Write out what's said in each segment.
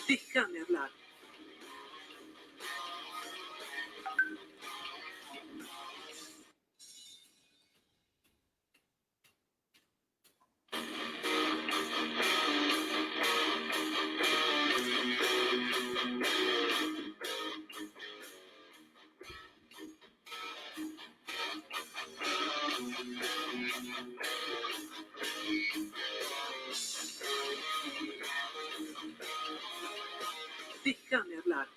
Déjame hablar. Déjame hablar.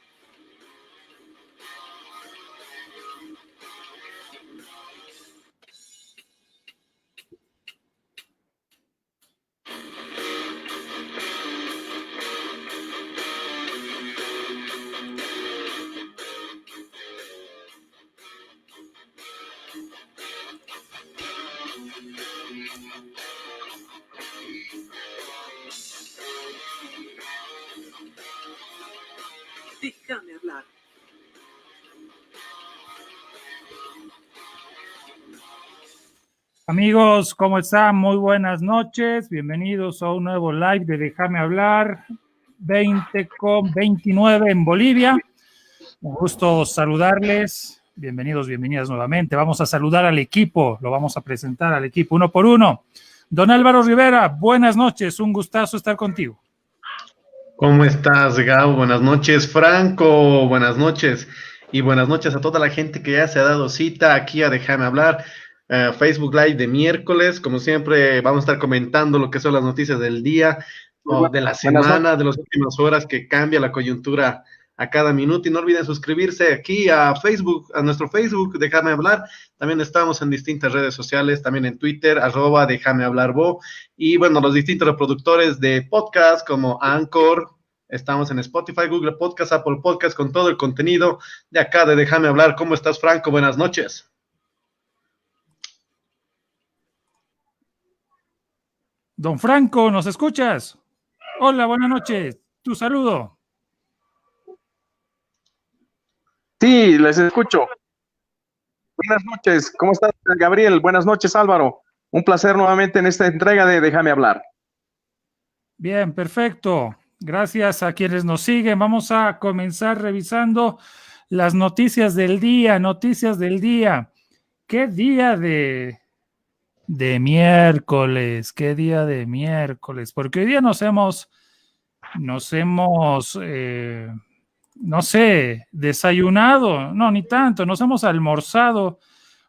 Déjame hablar. Amigos, ¿cómo están? Muy buenas noches. Bienvenidos a un nuevo live de Déjame Hablar, 20:29 en Bolivia. Un gusto saludarles. Bienvenidos, bienvenidas nuevamente. Vamos a saludar al equipo, lo vamos a presentar al equipo uno por uno. Don Álvaro Rivera, buenas noches. Un gustazo estar contigo. ¿Cómo estás, Gabo? Buenas noches, Franco. Buenas noches. Y buenas noches a toda la gente que ya se ha dado cita aquí a Déjame Hablar. Facebook Live de miércoles. Como siempre, vamos a estar comentando lo que son las noticias del día o de la semana, de las últimas horas que cambia la coyuntura a cada minuto. Y no olviden suscribirse aquí a Facebook, a nuestro Facebook, Déjame Hablar. También estamos en distintas redes sociales, también en Twitter, @DéjameHablarVo. Y bueno, los distintos reproductores de podcast como Anchor. Estamos en Spotify, Google Podcast, Apple Podcast, con todo el contenido de acá de Déjame Hablar. ¿Cómo estás, Franco? Buenas noches. Don Franco, ¿nos escuchas? Hola, buenas noches. Tu saludo. Sí, les escucho. Buenas noches, ¿cómo estás, Gabriel? Buenas noches, Álvaro. Un placer nuevamente en esta entrega de Déjame Hablar. Bien, perfecto. Gracias a quienes nos siguen. Vamos a comenzar revisando las noticias del día. Noticias del día. ¿Qué día de miércoles? ¿Qué día de miércoles? Porque hoy día no sé, desayunado. No, ni tanto. Nos hemos almorzado.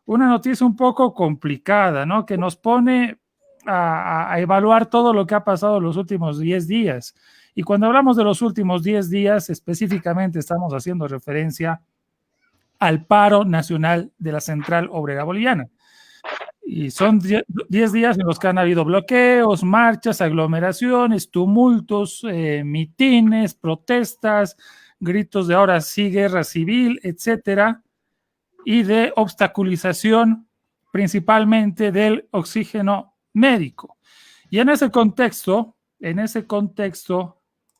Una noticia un poco complicada, ¿no? Que nos pone a evaluar todo lo que ha pasado en los últimos 10 días. Y cuando hablamos de los últimos 10 días, específicamente estamos haciendo referencia al paro nacional de la Central Obrera Boliviana. Y son 10 días en los que han habido bloqueos, marchas, aglomeraciones, tumultos, mitines, protestas, gritos de ahora sí, guerra civil, etcétera, y de obstaculización principalmente del oxígeno médico. Y en ese contexto,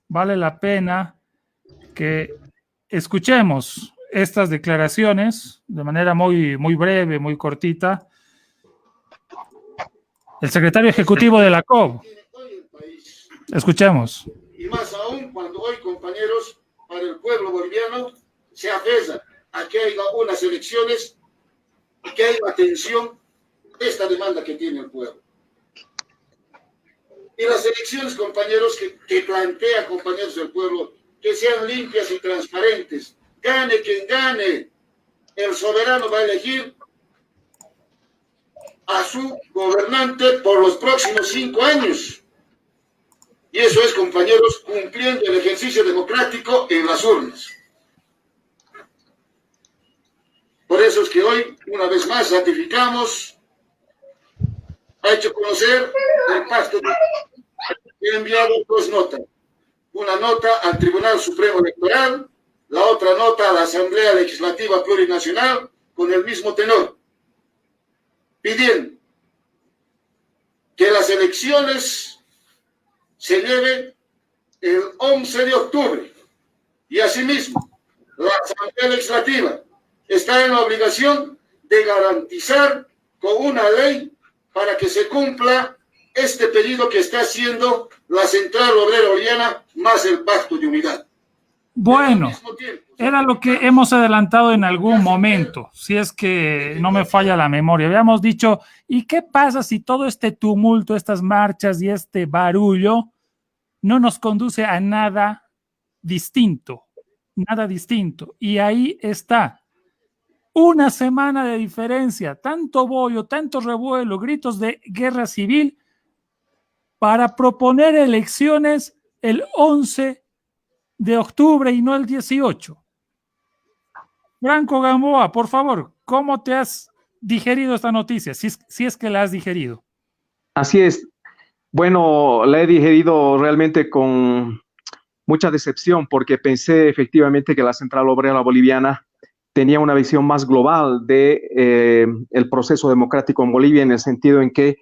vale la pena que escuchemos estas declaraciones de manera muy, muy breve, muy cortita. El secretario ejecutivo de la COB. Escuchemos. Y más aún cuando hoy, compañeros, para el pueblo boliviano se aferra a que haya unas elecciones y que haya atención a esta demanda que tiene el pueblo. Y las elecciones, compañeros, que plantea, compañeros del pueblo, que sean limpias y transparentes. Gane quien gane, el soberano va a elegir a su gobernante por los próximos 5 años. Y eso es, compañeros, cumpliendo el ejercicio democrático en las urnas. Por eso es que hoy, una vez más, ratificamos, ha hecho conocer el pacto que ha enviado 2 notas. Una nota al Tribunal Supremo Electoral, la otra nota a la Asamblea Legislativa Plurinacional, con el mismo tenor, pidiendo que las elecciones se lleven el 11 de octubre. Y asimismo, la Asamblea Legislativa está en la obligación de garantizar con una ley para que se cumpla este pedido que está haciendo la Central Obrera Boliviana más el Pacto de Unidad. Bueno, era lo que hemos adelantado en algún momento, si es que no me falla la memoria. Habíamos dicho, ¿y qué pasa si todo este tumulto, estas marchas y este barullo no nos conduce a nada distinto? Nada distinto. Y ahí está. Una semana de diferencia, tanto bollo, tanto revuelo, gritos de guerra civil para proponer elecciones el 11 de octubre y no el 18. Franco Gamboa, por favor, ¿cómo te has digerido esta noticia? Si es que la has digerido. Así es. Bueno, la he digerido realmente con mucha decepción porque pensé efectivamente que la Central Obrera Boliviana tenía una visión más global de el proceso democrático en Bolivia, en el sentido en que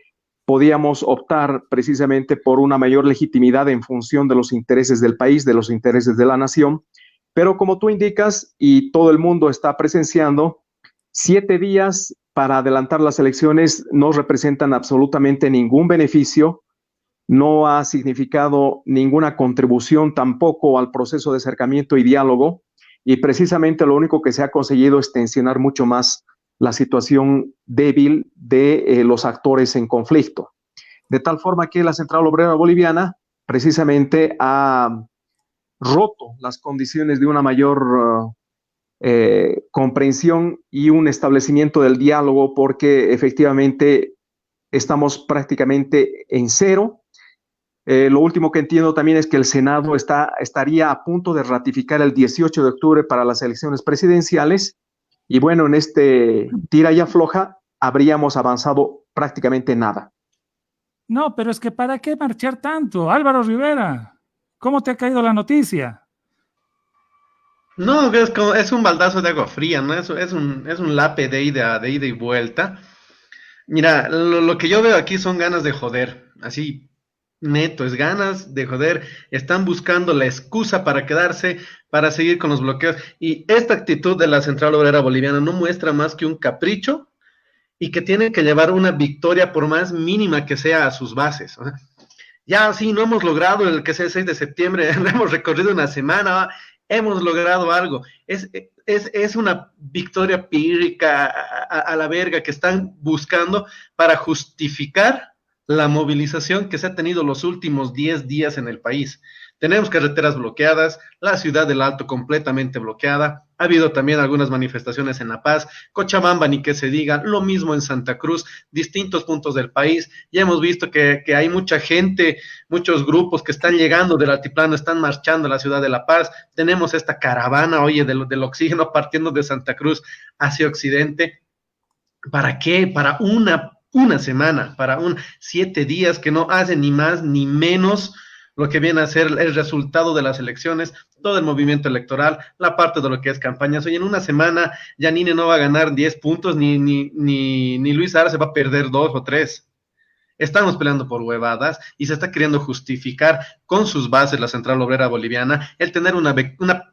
podíamos optar precisamente por una mayor legitimidad en función de los intereses del país, de los intereses de la nación. Pero como tú indicas, y todo el mundo está presenciando, 7 días para adelantar las elecciones no representan absolutamente ningún beneficio, no ha significado ninguna contribución tampoco al proceso de acercamiento y diálogo, y precisamente lo único que se ha conseguido es tensionar mucho más la situación débil de los actores en conflicto. De tal forma que la Central Obrera Boliviana precisamente ha roto las condiciones de una mayor comprensión y un establecimiento del diálogo, porque efectivamente estamos prácticamente en cero. Lo último que entiendo también es que el Senado estaría a punto de ratificar el 18 de octubre para las elecciones presidenciales. Y bueno, en este tira y afloja habríamos avanzado prácticamente nada. No, pero es que ¿para qué marchar tanto? Álvaro Rivera, ¿cómo te ha caído la noticia? No, es un baldazo de agua fría, ¿no? Es un lape de ida y vuelta. Mira, lo que yo veo aquí son ganas de joder, así neto, es ganas de joder. Están buscando la excusa para quedarse, para seguir con los bloqueos. Y esta actitud de la Central Obrera Boliviana no muestra más que un capricho y que tienen que llevar una victoria por más mínima que sea a sus bases. O sea, ya sí, no hemos logrado el que sea el 6 de septiembre, hemos recorrido una semana, hemos logrado algo. Es una victoria pírrica a la verga que están buscando para justificar la movilización que se ha tenido los últimos 10 días en el país. Tenemos carreteras bloqueadas, la ciudad del Alto completamente bloqueada, ha habido también algunas manifestaciones en La Paz, Cochabamba ni que se diga, lo mismo en Santa Cruz, distintos puntos del país. Ya hemos visto que hay mucha gente, muchos grupos que están llegando del altiplano, están marchando a la ciudad de La Paz. Tenemos esta caravana, oye, del oxígeno partiendo de Santa Cruz hacia Occidente. ¿Para qué? Para una semana, para 7 días que no hacen ni más ni menos lo que viene a ser el resultado de las elecciones, todo el movimiento electoral, la parte de lo que es campañas. Oye, en una semana Yanine no va a ganar 10 puntos, ni Luis Arce va a perder 2 o 3. Estamos peleando por huevadas y se está queriendo justificar con sus bases la Central Obrera Boliviana el tener una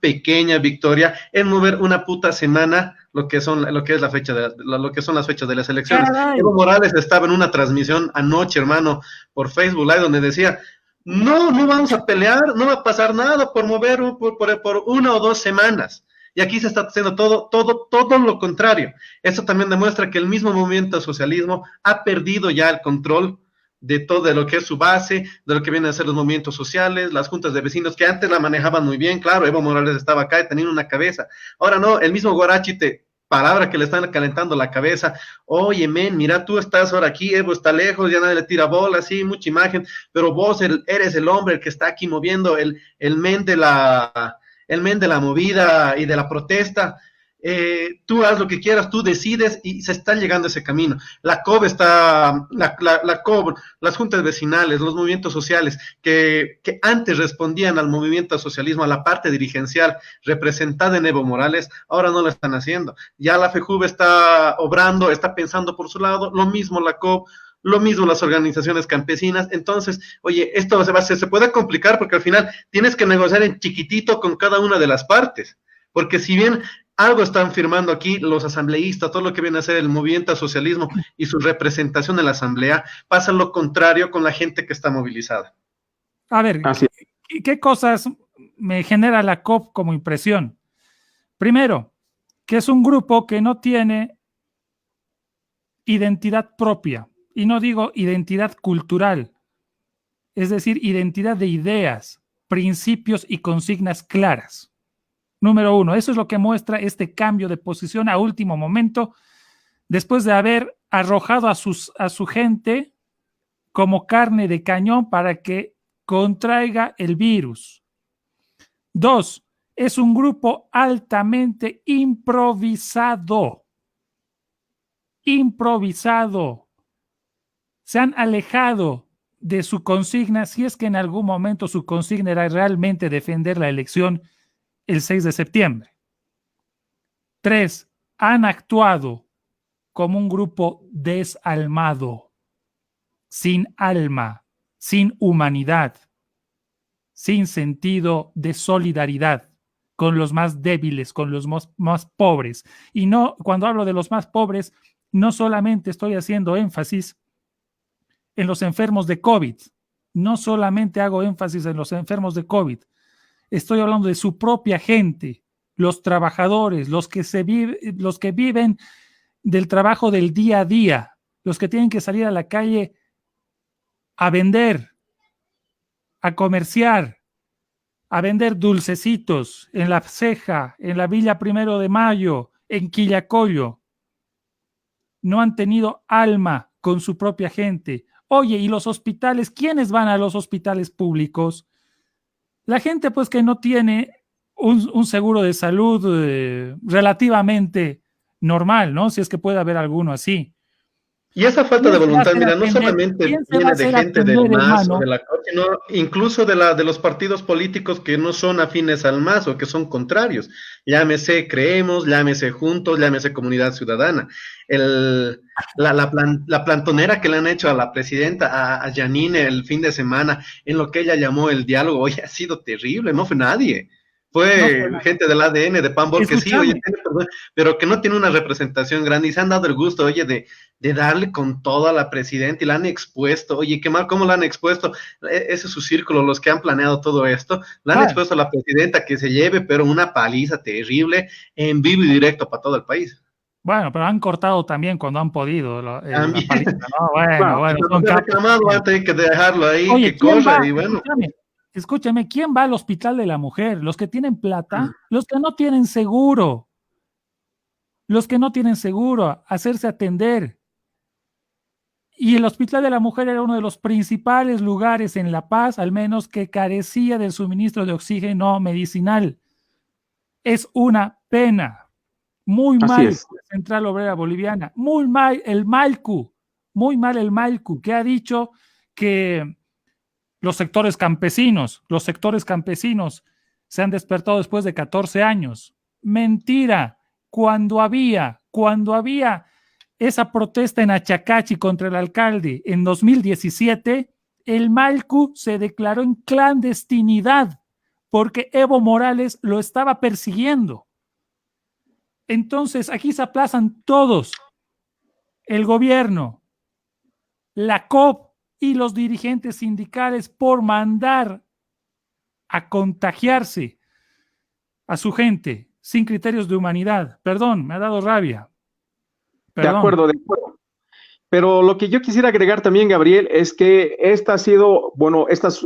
pequeña victoria en mover una puta semana lo que son las fechas de las elecciones. Evo Morales estaba en una transmisión anoche, hermano, por Facebook Live, donde decía: no vamos a pelear, no va a pasar nada por mover por 1 o 2 semanas. Y aquí se está haciendo todo lo contrario. Eso también demuestra que el mismo movimiento socialismo ha perdido ya el control de todo, de lo que es su base, de lo que vienen a ser los movimientos sociales, las juntas de vecinos, que antes la manejaban muy bien. Claro, Evo Morales estaba acá y tenía una cabeza. Ahora no, el mismo Guarachite, palabra que le están calentando la cabeza: oye, men, mira, tú estás ahora aquí, Evo está lejos, ya nadie le tira bola, sí, mucha imagen, pero vos eres el hombre, el que está aquí moviendo, el men de la movida y de la protesta. Tú haz lo que quieras, tú decides, y se está llegando a ese camino. La COB las juntas vecinales, los movimientos sociales que antes respondían al movimiento socialismo, a la parte dirigencial representada en Evo Morales, ahora no lo están haciendo. Ya la FEJUV está obrando, está pensando por su lado, lo mismo la COB, lo mismo las organizaciones campesinas. Entonces, oye, esto se puede complicar porque al final tienes que negociar en chiquitito con cada una de las partes, porque si bien Algo están firmando aquí los asambleístas, todo lo que viene a ser el movimiento al socialismo y su representación en la asamblea, pasa lo contrario con la gente que está movilizada. A ver, ¿qué cosas me genera la COP como impresión? Primero, que es un grupo que no tiene identidad propia, y no digo identidad cultural, es decir, identidad de ideas, principios y consignas claras. Número uno, eso es lo que muestra este cambio de posición a último momento, después de haber arrojado a su gente como carne de cañón para que contraiga el virus. Dos, es un grupo altamente improvisado. Improvisado. Se han alejado de su consigna, si es que en algún momento su consigna era realmente defender la elección el 6 de septiembre. 3. Han actuado como un grupo desalmado, sin alma, sin humanidad, sin sentido de solidaridad con los más débiles, con los más pobres. Y no, cuando hablo de los más pobres, no solamente estoy haciendo énfasis en los enfermos de COVID, no solamente hago énfasis en los enfermos de COVID, estoy hablando de su propia gente, los trabajadores, los que viven del trabajo del día a día, los que tienen que salir a la calle a vender, a comerciar, a vender dulcecitos en La Ceja, en la Villa 1 de Mayo, en Quillacollo. No han tenido alma con su propia gente. Oye, ¿y los hospitales? ¿Quiénes van a los hospitales públicos? La gente pues que no tiene un seguro de salud relativamente normal, ¿no? Si es que puede haber alguno así. Y esa falta de voluntad, mira, no solamente viene de gente del MAS o de la COP, sino incluso de los partidos políticos que no son afines al MAS o que son contrarios. Llámese Creemos, llámese Juntos, llámese Comunidad Ciudadana. La plantonera que le han hecho a la presidenta, a Janine, el fin de semana, en lo que ella llamó el diálogo, oye, ha sido terrible, no fue nadie. Fue gente del ADN, de Pambol, que sí, oye, pero que no tiene una representación grande y se han dado el gusto, oye, de darle con todo a la presidenta y la han expuesto. Oye, qué mal, ¿cómo la han expuesto? Ese es su círculo, los que han planeado todo esto. La han expuesto a la presidenta que se lleve, pero una paliza terrible en vivo y directo para todo el país. Bueno, pero han cortado también cuando han podido la paliza, ¿no? Bueno, son reclamado antes que dejarlo ahí, oye, que corra y bueno. Escúchame, ¿quién va al hospital de la mujer? ¿Los que tienen plata? Los que no tienen seguro. Los que no tienen seguro, hacerse atender. Y el hospital de la mujer era uno de los principales lugares en La Paz, al menos, que carecía del suministro de oxígeno medicinal. Es una pena. Muy mal la Central Obrera Boliviana. Muy mal el Malcu. Muy mal el Malcu, que ha dicho que los sectores campesinos se han despertado después de 14 años. Mentira. Cuando había esa protesta en Achacachi contra el alcalde en 2017, el Malcu se declaró en clandestinidad porque Evo Morales lo estaba persiguiendo. Entonces, aquí se aplazan todos, el gobierno, la COP y los dirigentes sindicales por mandar a contagiarse a su gente sin criterios de humanidad. Perdón, me ha dado rabia. Perdón. De acuerdo. Pero lo que yo quisiera agregar también, Gabriel, es que estas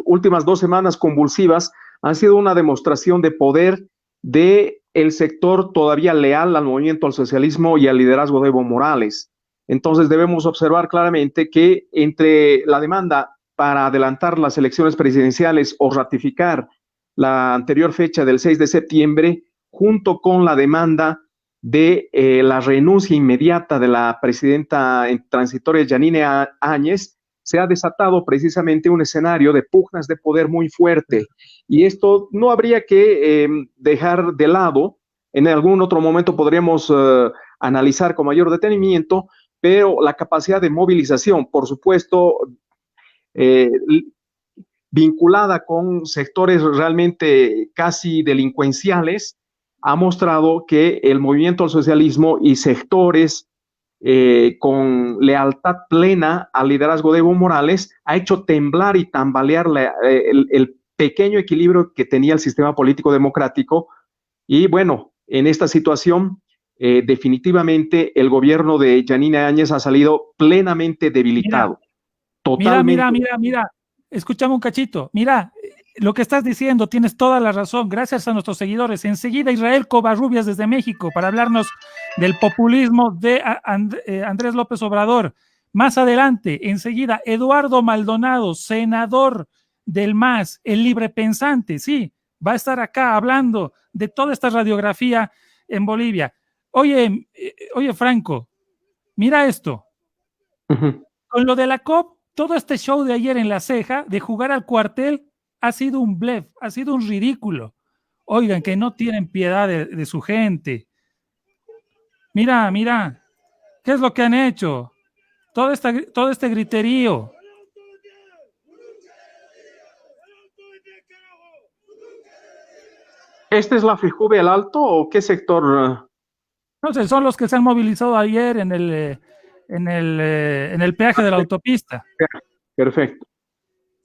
últimas 2 semanas convulsivas han sido una demostración de poder del sector todavía leal al movimiento al socialismo y al liderazgo de Evo Morales. Entonces debemos observar claramente que entre la demanda para adelantar las elecciones presidenciales o ratificar la anterior fecha del 6 de septiembre, junto con la demanda de la renuncia inmediata de la presidenta transitoria Janine Áñez, se ha desatado precisamente un escenario de pugnas de poder muy fuerte. Y esto no habría que dejar de lado. En algún otro momento podríamos analizar con mayor detenimiento, pero la capacidad de movilización, por supuesto, vinculada con sectores realmente casi delincuenciales, ha mostrado que el movimiento al socialismo y sectores con lealtad plena al liderazgo de Evo Morales ha hecho temblar y tambalear el pequeño equilibrio que tenía el sistema político democrático. Y bueno, en esta situación, definitivamente el gobierno de Yanine Áñez ha salido plenamente debilitado. Totalmente. Mira, escúchame un cachito. Mira, lo que estás diciendo, tienes toda la razón. Gracias a nuestros seguidores. Enseguida Israel Covarrubias desde México para hablarnos del populismo de Andrés López Obrador. Más adelante, enseguida, Eduardo Maldonado, senador del MAS, el librepensante, sí, va a estar acá hablando de toda esta radiografía en Bolivia. Oye, Franco, mira esto. Con lo de la COP, todo este show de ayer en La Ceja, de jugar al cuartel, ha sido un blef, ha sido un ridículo. Oigan, que no tienen piedad de su gente. Mira, ¿qué es lo que han hecho? Todo este griterío. ¿Este es la FEJUVE el Alto o qué sector? No sé, son los que se han movilizado ayer en el peaje de la autopista. Perfecto.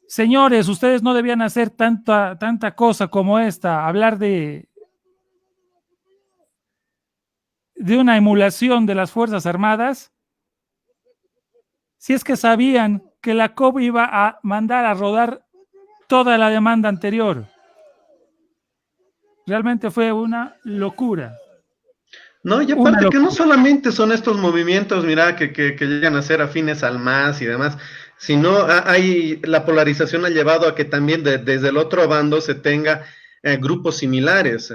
Señores, ustedes no debían hacer tanta cosa como esta, hablar de una emulación de las Fuerzas Armadas, si es que sabían que la COP iba a mandar a rodar toda la demanda anterior. Realmente fue una locura. No, y aparte que no solamente son estos movimientos, mira, que llegan a ser afines al MAS y demás, sino la polarización ha llevado a que también desde el otro bando se tenga grupos similares.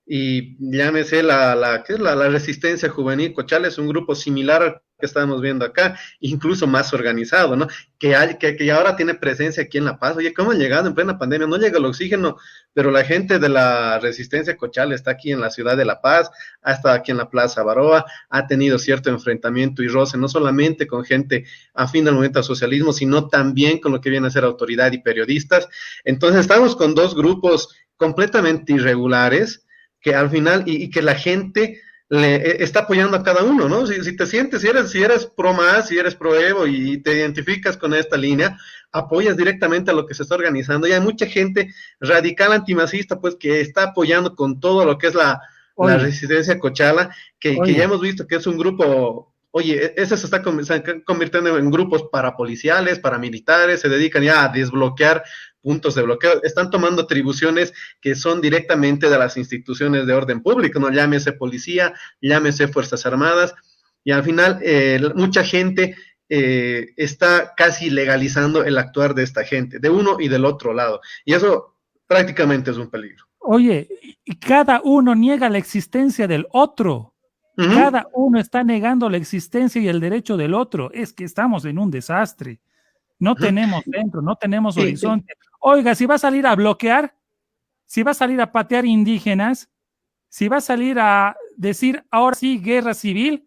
Y llámese la Resistencia Juvenil Cochala, es un grupo similar al que estábamos viendo acá, incluso más organizado, ¿no? Que ahora tiene presencia aquí en La Paz. Oye, ¿cómo han llegado en plena pandemia? No llega el oxígeno, pero la gente de la Resistencia Cochala está aquí en la ciudad de La Paz, ha estado aquí en la Plaza Baroa, ha tenido cierto enfrentamiento y roce, no solamente con gente afín al movimiento al socialismo, sino también con lo que viene a ser autoridad y periodistas. Entonces estamos con dos grupos completamente irregulares, que al final, y que la gente le está apoyando a cada uno, ¿no? Si te sientes, si eres pro MAS, si eres pro Evo y te identificas con esta línea, apoyas directamente a lo que se está organizando. Y hay mucha gente radical antimacista, pues, que está apoyando con todo lo que es la Resistencia Cochala, que ya hemos visto que es un grupo. Oye, ese se está convirtiendo en grupos parapoliciales, paramilitares, se dedican ya a desbloquear puntos de bloqueo, están tomando atribuciones que son directamente de las instituciones de orden público, ¿no? Llámese policía, llámese Fuerzas Armadas, y al final mucha gente está casi legalizando el actuar de esta gente, de uno y del otro lado, y eso prácticamente es un peligro. Oye, y cada uno niega la existencia del otro. Cada uno está negando la existencia y el derecho del otro. Es que estamos en un desastre. No tenemos centro, no tenemos horizonte. Oiga, si va a salir a bloquear, si va a salir a patear indígenas, si va a salir a decir ahora sí guerra civil,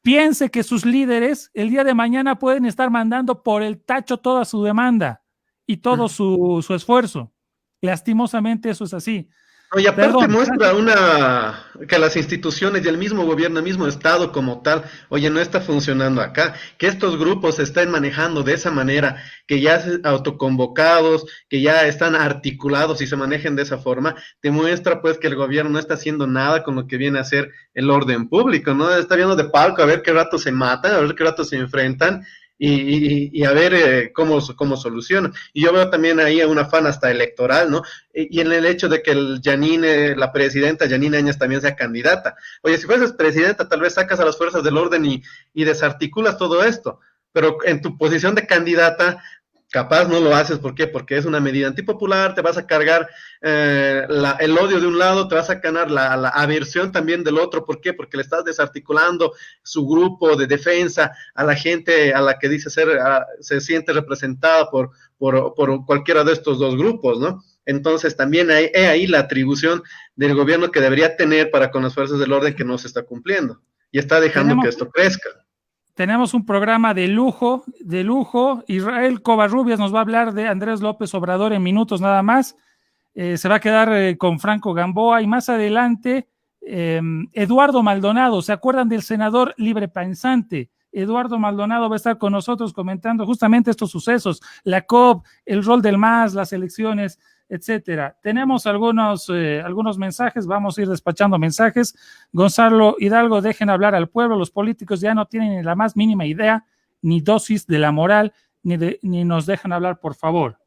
piense que sus líderes el día de mañana pueden estar mandando por el tacho toda su demanda y todo su esfuerzo. Lastimosamente eso es así. Y aparte muestra que las instituciones y el mismo gobierno, el mismo Estado como tal, oye, no está funcionando acá, que estos grupos se estén manejando de esa manera, que ya autoconvocados, que ya están articulados y se manejen de esa forma, te muestra pues que el gobierno no está haciendo nada con lo que viene a ser el orden público, ¿no? Está viendo de palco a ver qué rato se matan, a ver qué rato se enfrentan, y a ver cómo soluciona. Y yo veo también ahí un afán hasta electoral, ¿no? Y en el hecho de que la presidenta Yanine Áñez también sea candidata. Oye, si fueses presidenta, tal vez sacas a las fuerzas del orden y desarticulas todo esto, pero en tu posición de candidata, capaz no lo haces. ¿Por qué? Porque es una medida antipopular, te vas a cargar el odio de un lado, te vas a ganar la aversión también del otro. ¿Por qué? Porque le estás desarticulando su grupo de defensa a la gente a la que dice se siente representada por cualquiera de estos dos grupos, ¿no? Entonces también hay ahí la atribución del gobierno que debería tener para con las fuerzas del orden que no se está cumpliendo y está dejando que esto crezca. Tenemos un programa de lujo. Israel Covarrubias nos va a hablar de Andrés López Obrador en minutos nada más. se va a quedar con Franco Gamboa y más adelante Eduardo Maldonado. ¿Se acuerdan del senador librepensante? Eduardo Maldonado va a estar con nosotros comentando justamente estos sucesos, la COP, el rol del MAS, las elecciones, etcétera. Tenemos algunos mensajes, vamos a ir despachando mensajes. Gonzalo Hidalgo, dejen hablar al pueblo, los políticos ya no tienen ni la más mínima idea ni dosis de la moral, ni nos dejan hablar, por favor.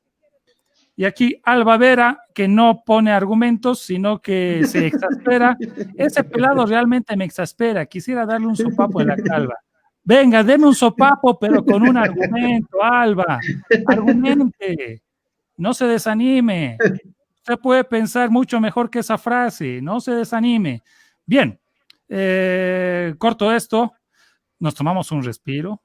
Y aquí Alba Vera, que no pone argumentos, sino que se exaspera. Ese pelado realmente me exaspera, quisiera darle un sopapo en la calva. Venga, deme un sopapo, pero con un argumento, Alba. Argumente. No se desanime. Usted puede pensar mucho mejor que esa frase. No se desanime. Bien. Corto esto. Nos tomamos un respiro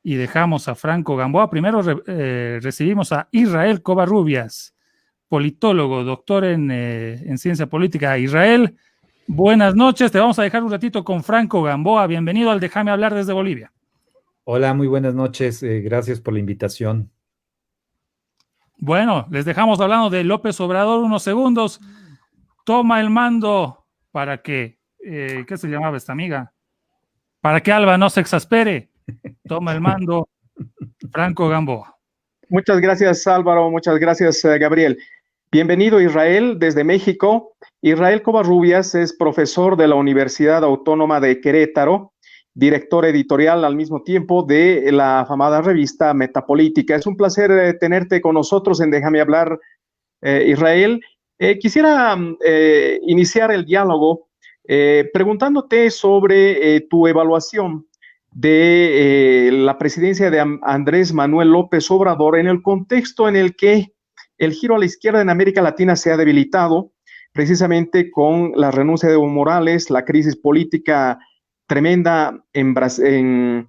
y dejamos a Franco Gamboa. Primero recibimos a Israel Covarrubias, politólogo, doctor en ciencia política. Israel, buenas noches, te vamos a dejar un ratito con Franco Gamboa. Bienvenido al Déjame Hablar desde Bolivia. Hola, muy buenas noches, gracias por la invitación. Bueno, les dejamos hablando de López Obrador unos segundos. Toma el mando para que, ¿qué se llamaba esta amiga? Para que Alba no se exaspere. Toma el mando, Franco Gamboa. Muchas gracias, Álvaro. Muchas gracias, Gabriel. Bienvenido, Israel, desde México. Israel Covarrubias es profesor de la Universidad Autónoma de Querétaro, director editorial al mismo tiempo de la afamada revista Metapolítica. Es un placer tenerte con nosotros en Déjame Hablar, Israel. Quisiera iniciar el diálogo preguntándote sobre tu evaluación de la presidencia de Andrés Manuel López Obrador en el contexto en el que el giro a la izquierda en América Latina se ha debilitado, precisamente con la renuncia de Evo Morales, la crisis política tremenda en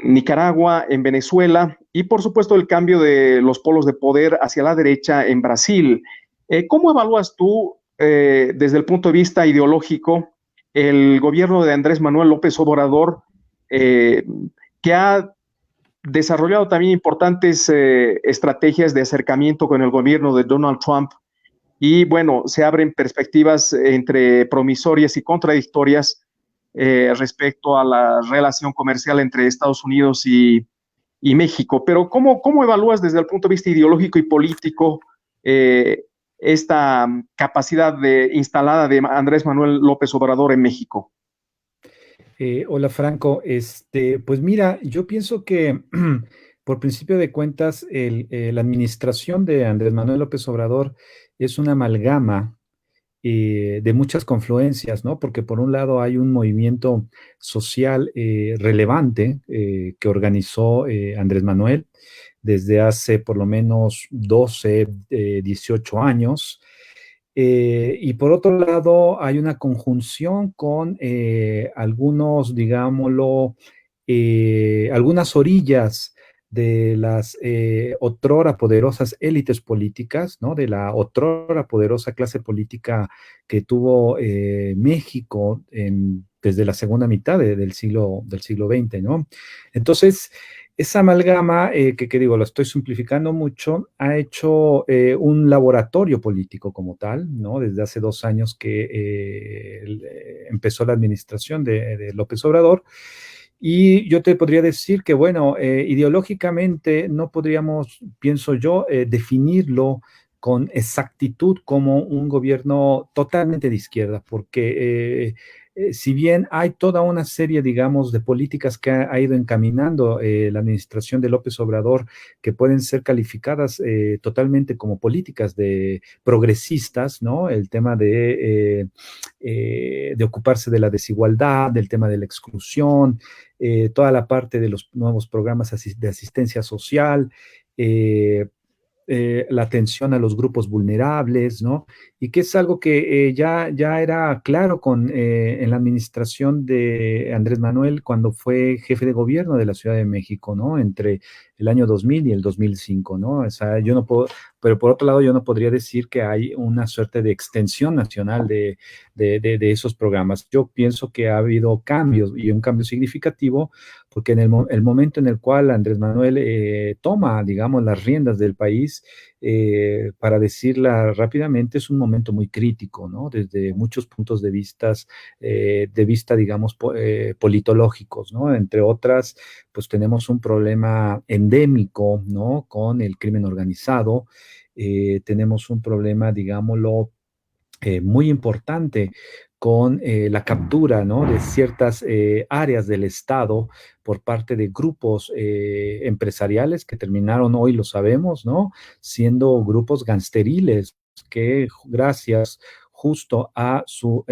Nicaragua, en Venezuela, y por supuesto el cambio de los polos de poder hacia la derecha en Brasil. ¿Cómo evalúas tú, desde el punto de vista ideológico, el gobierno de Andrés Manuel López Obrador, que ha desarrollado también importantes estrategias de acercamiento con el gobierno de Donald Trump? Y bueno, se abren perspectivas entre promisorias y contradictorias respecto a la relación comercial entre Estados Unidos y México. Pero ¿cómo evalúas desde el punto de vista ideológico y político esta capacidad instalada de Andrés Manuel López Obrador en México? Hola, Franco. Pues mira, yo pienso que por principio de cuentas, la administración de Andrés Manuel López Obrador es una amalgama de muchas confluencias, ¿no? Porque por un lado hay un movimiento social relevante que organizó Andrés Manuel desde hace por lo menos 12, 18 años. Y por otro lado, hay una conjunción con algunos, digámoslo, algunas orillas de las otrora poderosas élites políticas, ¿no? De la otrora poderosa clase política que tuvo México desde la segunda mitad del siglo XX, ¿no? Entonces, esa amalgama, que digo, lo estoy simplificando mucho, ha hecho un laboratorio político como tal, ¿no? Desde hace 2 años que empezó la administración de López Obrador. Y yo te podría decir que, bueno, ideológicamente no podríamos, pienso yo, definirlo con exactitud como un gobierno totalmente de izquierda, porque si bien hay toda una serie, digamos, de políticas que ha ido encaminando la administración de López Obrador, que pueden ser calificadas totalmente como políticas de progresistas, ¿no? El tema de ocuparse de la desigualdad, del tema de la exclusión, toda la parte de los nuevos programas de asistencia social, la atención a los grupos vulnerables, ¿no? Y que es algo que ya era claro en la administración de Andrés Manuel cuando fue jefe de gobierno de la Ciudad de México, ¿no? Entre el año 2000 y el 2005, ¿no? O sea, yo no puedo, pero por otro lado yo no podría decir que hay una suerte de extensión nacional de esos programas. Yo pienso que ha habido cambios y un cambio significativo porque en el momento en el cual Andrés Manuel toma, digamos, las riendas del país, para decirla rápidamente, es un momento muy crítico, ¿no? Desde muchos puntos de vista, digamos, politológicos, ¿no? Entre otras, pues tenemos un problema endémico, ¿no? Con el crimen organizado, tenemos un problema, digámoslo, muy importante con la captura, ¿no? De ciertas áreas del Estado por parte de grupos empresariales que terminaron, hoy lo sabemos, ¿no? Siendo grupos gangsteriles que gracias justo a su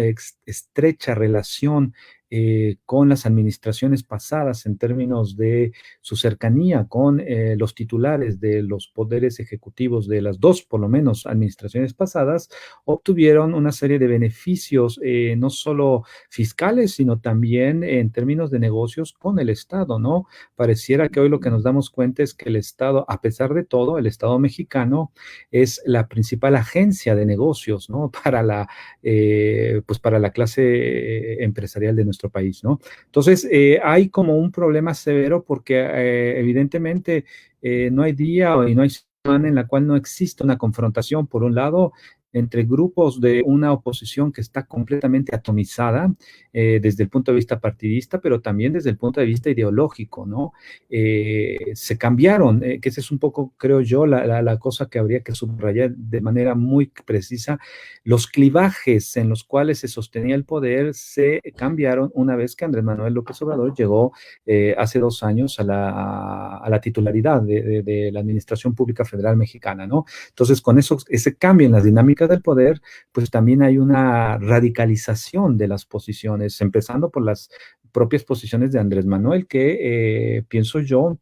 estrecha relación con las administraciones pasadas en términos de su cercanía con los titulares de los poderes ejecutivos de las dos, por lo menos, administraciones pasadas, obtuvieron una serie de beneficios, no solo fiscales, sino también en términos de negocios con el Estado, ¿no? Pareciera que hoy lo que nos damos cuenta es que el Estado, a pesar de todo, el Estado mexicano es la principal agencia de negocios, ¿no? Pues para la clase empresarial de nuestro país, ¿no? Entonces, hay como un problema severo porque evidentemente no hay día y no hay semana en la cual no existe una confrontación, por un lado, entre grupos de una oposición que está completamente atomizada desde el punto de vista partidista, pero también desde el punto de vista ideológico, ¿no? Se cambiaron, que esa es un poco, creo yo, la cosa que habría que subrayar de manera muy precisa. Los clivajes en los cuales se sostenía el poder se cambiaron una vez que Andrés Manuel López Obrador llegó hace 2 años a la titularidad de la Administración Pública Federal Mexicana, ¿no? Entonces, con eso, ese cambio en las dinámicas del poder, pues también hay una radicalización de las posiciones, empezando por las propias posiciones de Andrés Manuel, que pienso yo,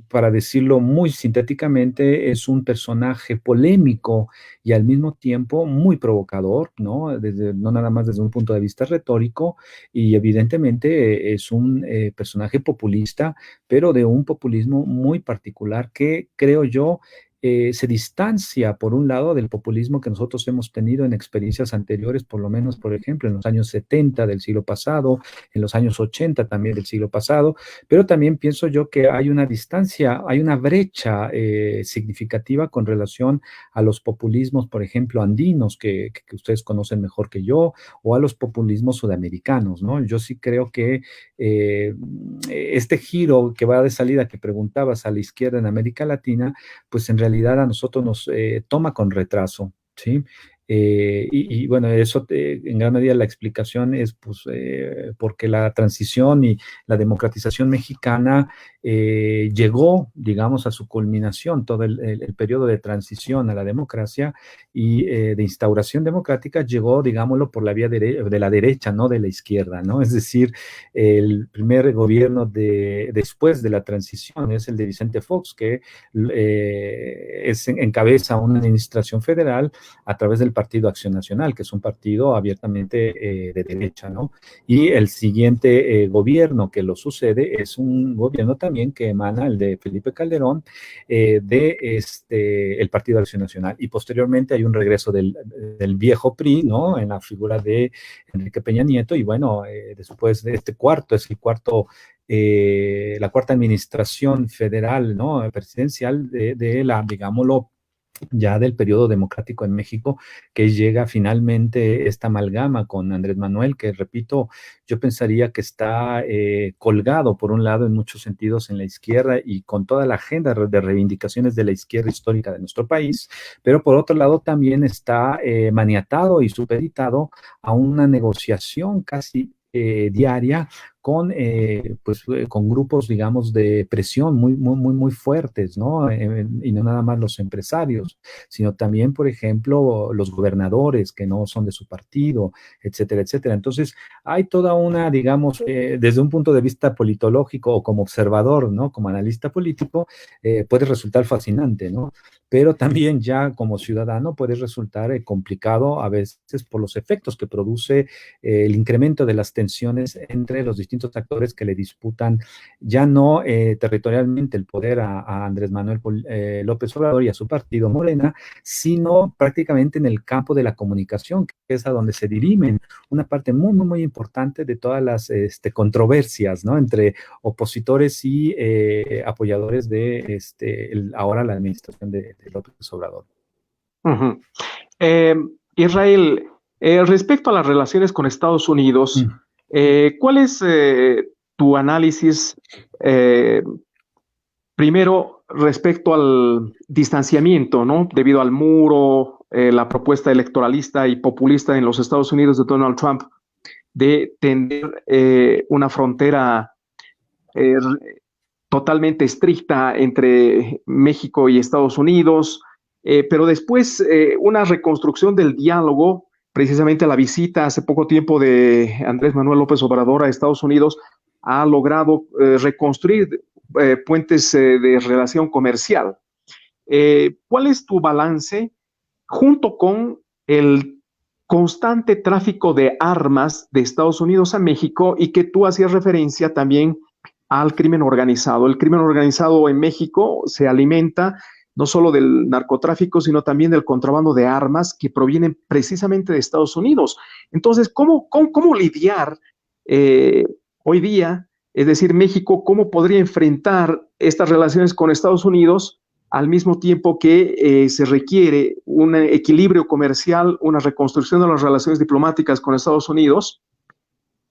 para decirlo muy sintéticamente, es un personaje polémico y al mismo tiempo muy provocador, ¿no? No nada más desde un punto de vista retórico, y evidentemente es un personaje populista, pero de un populismo muy particular que creo yo se distancia, por un lado, del populismo que nosotros hemos tenido en experiencias anteriores, por lo menos, por ejemplo, en los años 70 del siglo pasado, en los años 80 también del siglo pasado, pero también pienso yo que hay una distancia, hay una brecha significativa con relación a los populismos, por ejemplo, andinos, que ustedes conocen mejor que yo, o a los populismos sudamericanos, ¿no? Yo sí creo que este giro que va de salida, que preguntabas, a la izquierda en América Latina, pues en realidad a nosotros nos toma con retraso, ¿sí? Bueno, eso en gran medida la explicación es pues, porque la transición y la democratización mexicana llegó, digamos, a su culminación, todo el periodo de transición a la democracia y de instauración democrática llegó, digámoslo, por la vía de la derecha, no de la izquierda, ¿no? Es decir, el primer gobierno después de la transición es el de Vicente Fox, que encabeza una administración federal a través del Partido Acción Nacional, que es un partido abiertamente de derecha, ¿no? Y el siguiente gobierno que lo sucede es un gobierno también que emana, el de Felipe Calderón, el Partido Acción Nacional. Y posteriormente hay un regreso del viejo PRI, ¿no? En la figura de Enrique Peña Nieto, y bueno, después de este cuarto, es el cuarto la cuarta administración federal, ¿no? Presidencial de la, digámoslo, ya del periodo democrático en México, que llega finalmente esta amalgama con Andrés Manuel, que repito, yo pensaría que está colgado por un lado en muchos sentidos en la izquierda y con toda la agenda de reivindicaciones de la izquierda histórica de nuestro país, pero por otro lado también está maniatado y supeditado a una negociación casi diaria con grupos, digamos, de presión muy fuertes, ¿no? Y no nada más los empresarios, sino también, por ejemplo, los gobernadores que no son de su partido, etcétera, etcétera. Entonces, hay toda una, digamos, desde un punto de vista politológico o como observador, ¿no? Como analista político, puede resultar fascinante, ¿no? Pero también ya como ciudadano puede resultar complicado a veces por los efectos que produce el incremento de las tensiones entre los distintos distintos actores que le disputan ya no territorialmente el poder a Andrés Manuel López Obrador y a su partido Morena, sino prácticamente en el campo de la comunicación, que es a donde se dirimen una parte muy, muy, muy importante de todas las controversias, ¿no? Entre opositores y apoyadores de ahora la administración de López Obrador. Ujú. Eh, Israel, respecto a las relaciones con Estados Unidos, ¿cuál es tu análisis primero respecto al distanciamiento, ¿no? Debido al muro, la propuesta electoralista y populista en los Estados Unidos de Donald Trump de tender una frontera eh, totalmente estricta entre México y Estados Unidos, pero después una reconstrucción del diálogo, precisamente la visita hace poco tiempo de Andrés Manuel López Obrador a Estados Unidos, ha logrado reconstruir puentes de relación comercial. ¿Cuál es tu balance junto con el constante tráfico de armas de Estados Unidos a México y que tú hacías referencia también al crimen organizado? El crimen organizado en México se alimenta no solo del narcotráfico, sino también del contrabando de armas que provienen precisamente de Estados Unidos. Entonces, ¿cómo lidiar hoy día? Es decir, México, ¿cómo podría enfrentar estas relaciones con Estados Unidos al mismo tiempo que se requiere un equilibrio comercial, una reconstrucción de las relaciones diplomáticas con Estados Unidos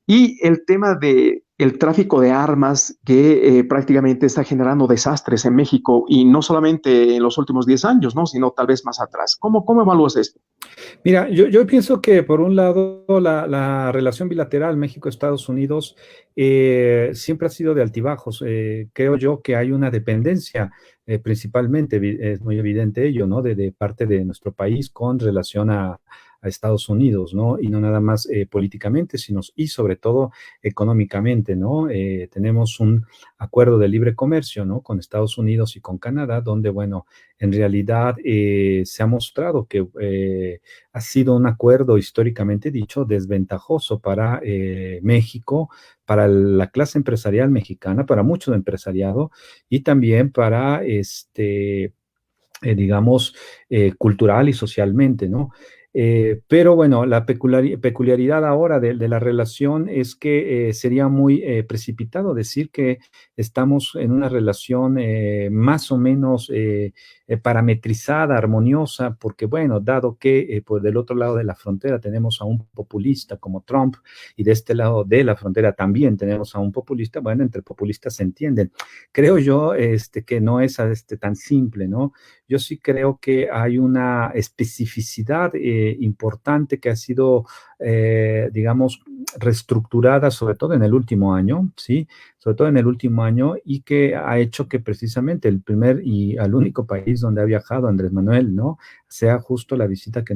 y el tema del tráfico de armas que prácticamente está generando desastres en México y no solamente en los últimos 10 años, ¿no? Sino tal vez más atrás? ¿Cómo evalúas esto? Mira, yo pienso que por un lado la relación bilateral México-Estados Unidos siempre ha sido de altibajos. Creo yo que hay una dependencia, principalmente, es muy evidente ello, ¿no? De parte de nuestro país con relación a Estados Unidos, ¿no? Y no nada más políticamente, sino y sobre todo económicamente, ¿no? Tenemos un acuerdo de libre comercio, ¿no? Con Estados Unidos y con Canadá, donde, bueno, en realidad se ha mostrado que ha sido un acuerdo históricamente dicho desventajoso para México, para la clase empresarial mexicana, para mucho empresariado y también para digamos, cultural y socialmente, ¿no? Pero bueno, la peculiaridad ahora de la relación es que sería muy precipitado decir que estamos en una relación más o menos parametrizada, armoniosa, porque bueno, dado que pues del otro lado de la frontera tenemos a un populista como Trump y de este lado de la frontera también tenemos a un populista, bueno, entre populistas se entienden. Creo yo que no es tan simple, ¿no? Yo sí creo que hay una especificidad importante que ha sido, digamos, reestructurada, sobre todo en el último año, ¿sí? Sobre todo en el último año y que ha hecho que precisamente el primer y al único país donde ha viajado Andrés Manuel, ¿no? Sea justo la visita que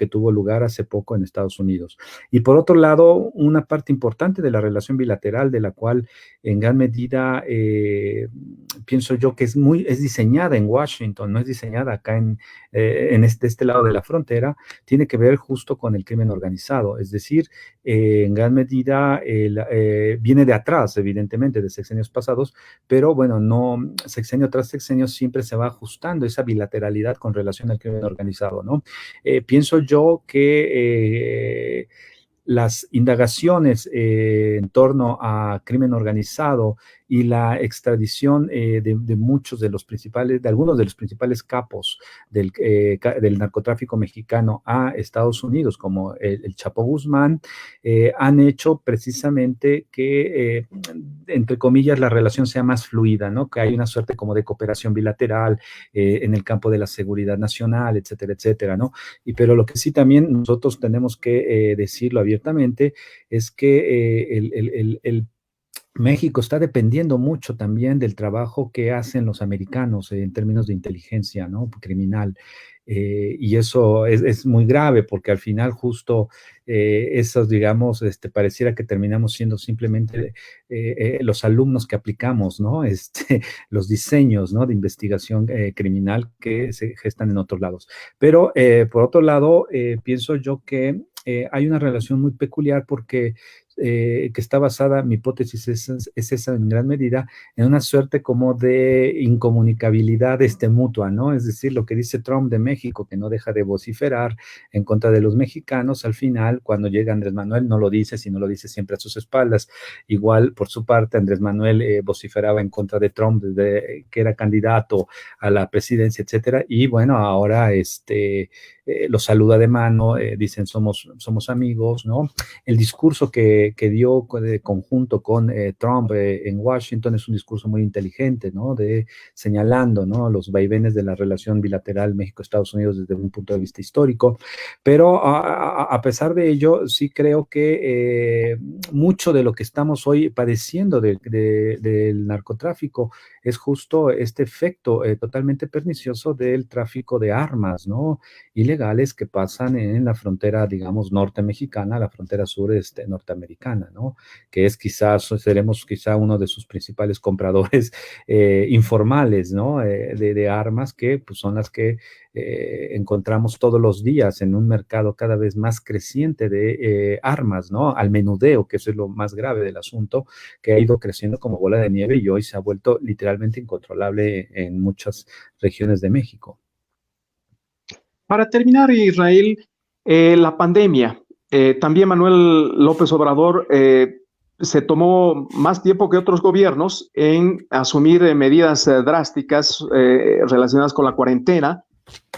tuvo lugar hace poco en Estados Unidos. Y por otro lado, una parte importante de la relación bilateral de la cual en gran medida pienso yo que es diseñada en Washington, no es diseñada acá en este lado de la frontera, tiene que ver justo con el crimen organizado, es decir, en gran medida viene de atrás, evidentemente, de sexenios pasados, pero bueno, no, sexenio tras sexenio siempre se va ajustando esa bilateralidad con relación al crimen organizado, ¿no? Pienso yo que las indagaciones en torno a crimen organizado y la extradición de muchos de los principales, de algunos de los principales capos del narcotráfico mexicano a Estados Unidos, como el Chapo Guzmán, han hecho precisamente que, entre comillas, la relación sea más fluida, ¿no? Que hay una suerte como de cooperación bilateral en el campo de la seguridad nacional, etcétera, etcétera, ¿no? Pero lo que sí también nosotros tenemos que decirlo abiertamente es que el México está dependiendo mucho también del trabajo que hacen los americanos en términos de inteligencia, ¿no? Criminal. Y eso es muy grave porque al final justo esos, digamos, pareciera que terminamos siendo simplemente los alumnos que aplicamos, ¿no? Los diseños, ¿no? De investigación criminal que se gestan en otros lados. Pero por otro lado, pienso yo que hay una relación muy peculiar porque que está basada, mi hipótesis es esa en gran medida, en una suerte como de incomunicabilidad mutua, ¿no? Es decir, lo que dice Trump de México, que no deja de vociferar en contra de los mexicanos, al final, cuando llega Andrés Manuel, no lo dice, sino lo dice siempre a sus espaldas. Igual, por su parte, Andrés Manuel vociferaba en contra de Trump desde que era candidato a la presidencia, etcétera, y bueno, ahora lo saluda de mano, dicen somos amigos, ¿no? El discurso que dio de conjunto con Trump en Washington es un discurso muy inteligente, ¿no? Señalando, ¿no? Los vaivenes de la relación bilateral México-Estados Unidos desde un punto de vista histórico, pero a pesar de ello, sí creo que mucho de lo que estamos hoy padeciendo del narcotráfico es justo este efecto totalmente pernicioso del tráfico de armas, ¿no? Ilegales que pasan en la frontera, digamos, norte mexicana, la frontera sur norteamericana, ¿no? Que seremos quizá uno de sus principales compradores informales, ¿no? De armas que pues, son las que encontramos todos los días en un mercado cada vez más creciente de armas, ¿no? Al menudeo, que eso es lo más grave del asunto, que ha ido creciendo como bola de nieve y hoy se ha vuelto literalmente incontrolable en muchas regiones de México. Para terminar, Israel, la pandemia. También Manuel López Obrador se tomó más tiempo que otros gobiernos en asumir medidas drásticas relacionadas con la cuarentena.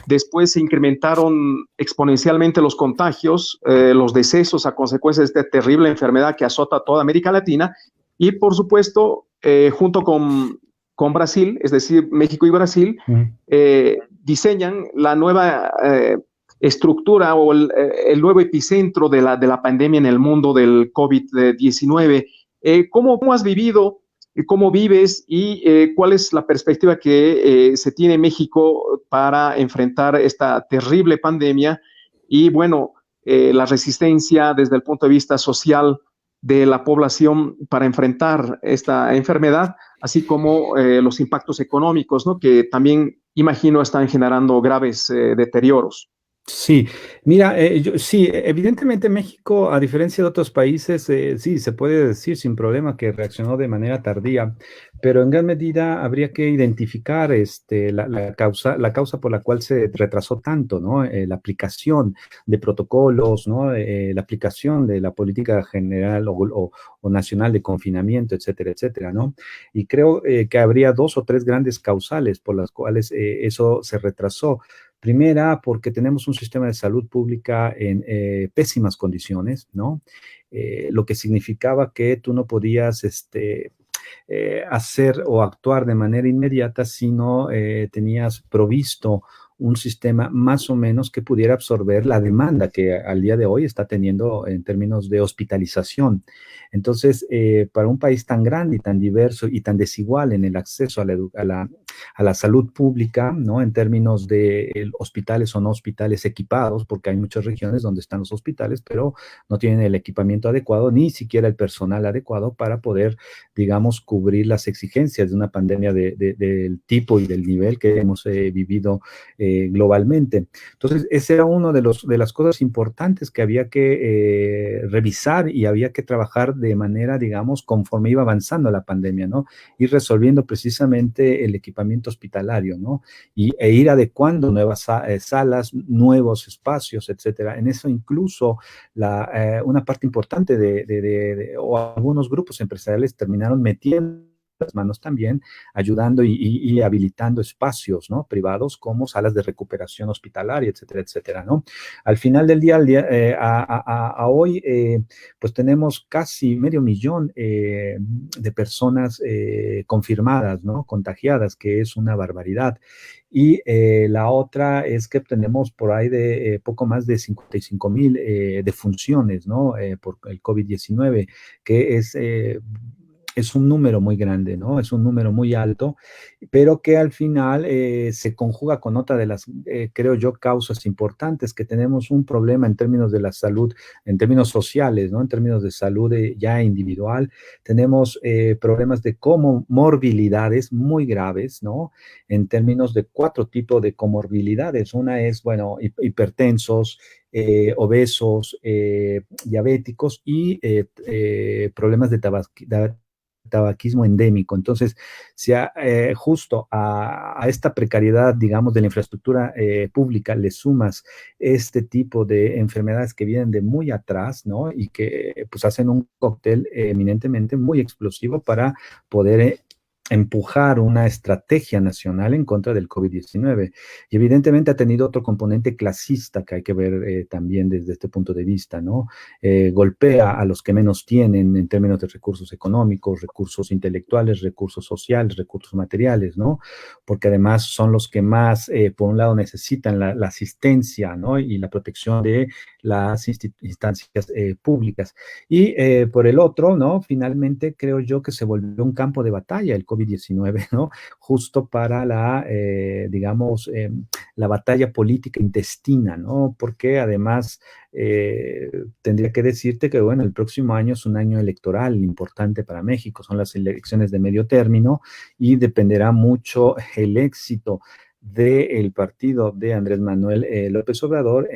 Después se incrementaron exponencialmente los contagios, los decesos a consecuencia de esta terrible enfermedad que azota a toda América Latina. Y, por supuesto, junto con Brasil, es decir, México y Brasil, diseñan la nueva estructura o el nuevo epicentro de la pandemia en el mundo del COVID-19. ¿Cómo has vivido, cómo vives y cuál es la perspectiva que se tiene en México para enfrentar esta terrible pandemia? Y bueno, la resistencia desde el punto de vista social de la población para enfrentar esta enfermedad, así como los impactos económicos, ¿no? Que también imagino están generando graves deterioros. Sí, mira, sí, evidentemente México, a diferencia de otros países, sí, se puede decir sin problema que reaccionó de manera tardía, pero en gran medida habría que identificar la causa por la cual se retrasó tanto, ¿no? La aplicación de protocolos, ¿no? La aplicación de la política general o nacional de confinamiento, etcétera, etcétera, ¿no? Y creo que habría 2 o 3 grandes causales por las cuales eso se retrasó. Primera, porque tenemos un sistema de salud pública en pésimas condiciones, ¿no? Lo que significaba que tú no podías hacer o actuar de manera inmediata si no tenías provisto un sistema más o menos que pudiera absorber la demanda que al día de hoy está teniendo en términos de hospitalización. Entonces, para un país tan grande y tan diverso y tan desigual en el acceso a la salud pública, ¿no? En términos de hospitales o no hospitales equipados, porque hay muchas regiones donde están los hospitales, pero no tienen el equipamiento adecuado, ni siquiera el personal adecuado para poder, digamos, cubrir las exigencias de una pandemia del tipo y del nivel que hemos vivido globalmente. Entonces, ese era uno de las cosas importantes que había que revisar y había que trabajar de manera, digamos, conforme iba avanzando la pandemia, ¿no? Ir resolviendo precisamente el equipamiento hospitalario, ¿no? E ir adecuando nuevas salas, nuevos espacios, etcétera. En eso incluso una parte importante o algunos grupos empresariales terminaron metiendo las manos también, ayudando y habilitando espacios, ¿no? Privados como salas de recuperación hospitalaria, etcétera, etcétera, ¿no? Al final del día, a hoy, pues tenemos casi 500,000 de personas confirmadas, ¿no? Contagiadas, que es una barbaridad. Y la otra es que tenemos por ahí de poco más de 55,000 defunciones, ¿no? Por el COVID-19, que es es un número muy grande, ¿no? Es un número muy alto, pero que al final se conjuga con otra de las, creo yo, causas importantes, que tenemos un problema en términos de la salud, en términos sociales, ¿no? En términos de salud ya individual, tenemos problemas de comorbilidades muy graves, ¿no? En términos de 4 tipos de comorbilidades. Una es, bueno, hipertensos, obesos, diabéticos y problemas de tabaquismo endémico. Entonces, si justo a esta precariedad, digamos, de la infraestructura pública le sumas este tipo de enfermedades que vienen de muy atrás, ¿no? Y que pues hacen un cóctel eminentemente muy explosivo para poder empujar una estrategia nacional en contra del COVID-19. Y evidentemente ha tenido otro componente clasista que hay que ver también desde este punto de vista, ¿no? Golpea a los que menos tienen en términos de recursos económicos, recursos intelectuales, recursos sociales, recursos materiales, ¿no? Porque además son los que más, por un lado, necesitan la asistencia, ¿no? Y la protección de las instancias públicas. Y por el otro, ¿no? Finalmente creo yo que se volvió un campo de batalla el COVID-19, ¿no? Justo para digamos, la batalla política intestina, ¿no? Porque además tendría que decirte que, bueno, el próximo año es un año electoral importante para México, son las elecciones de medio término y dependerá mucho el éxito del partido de Andrés Manuel López Obrador.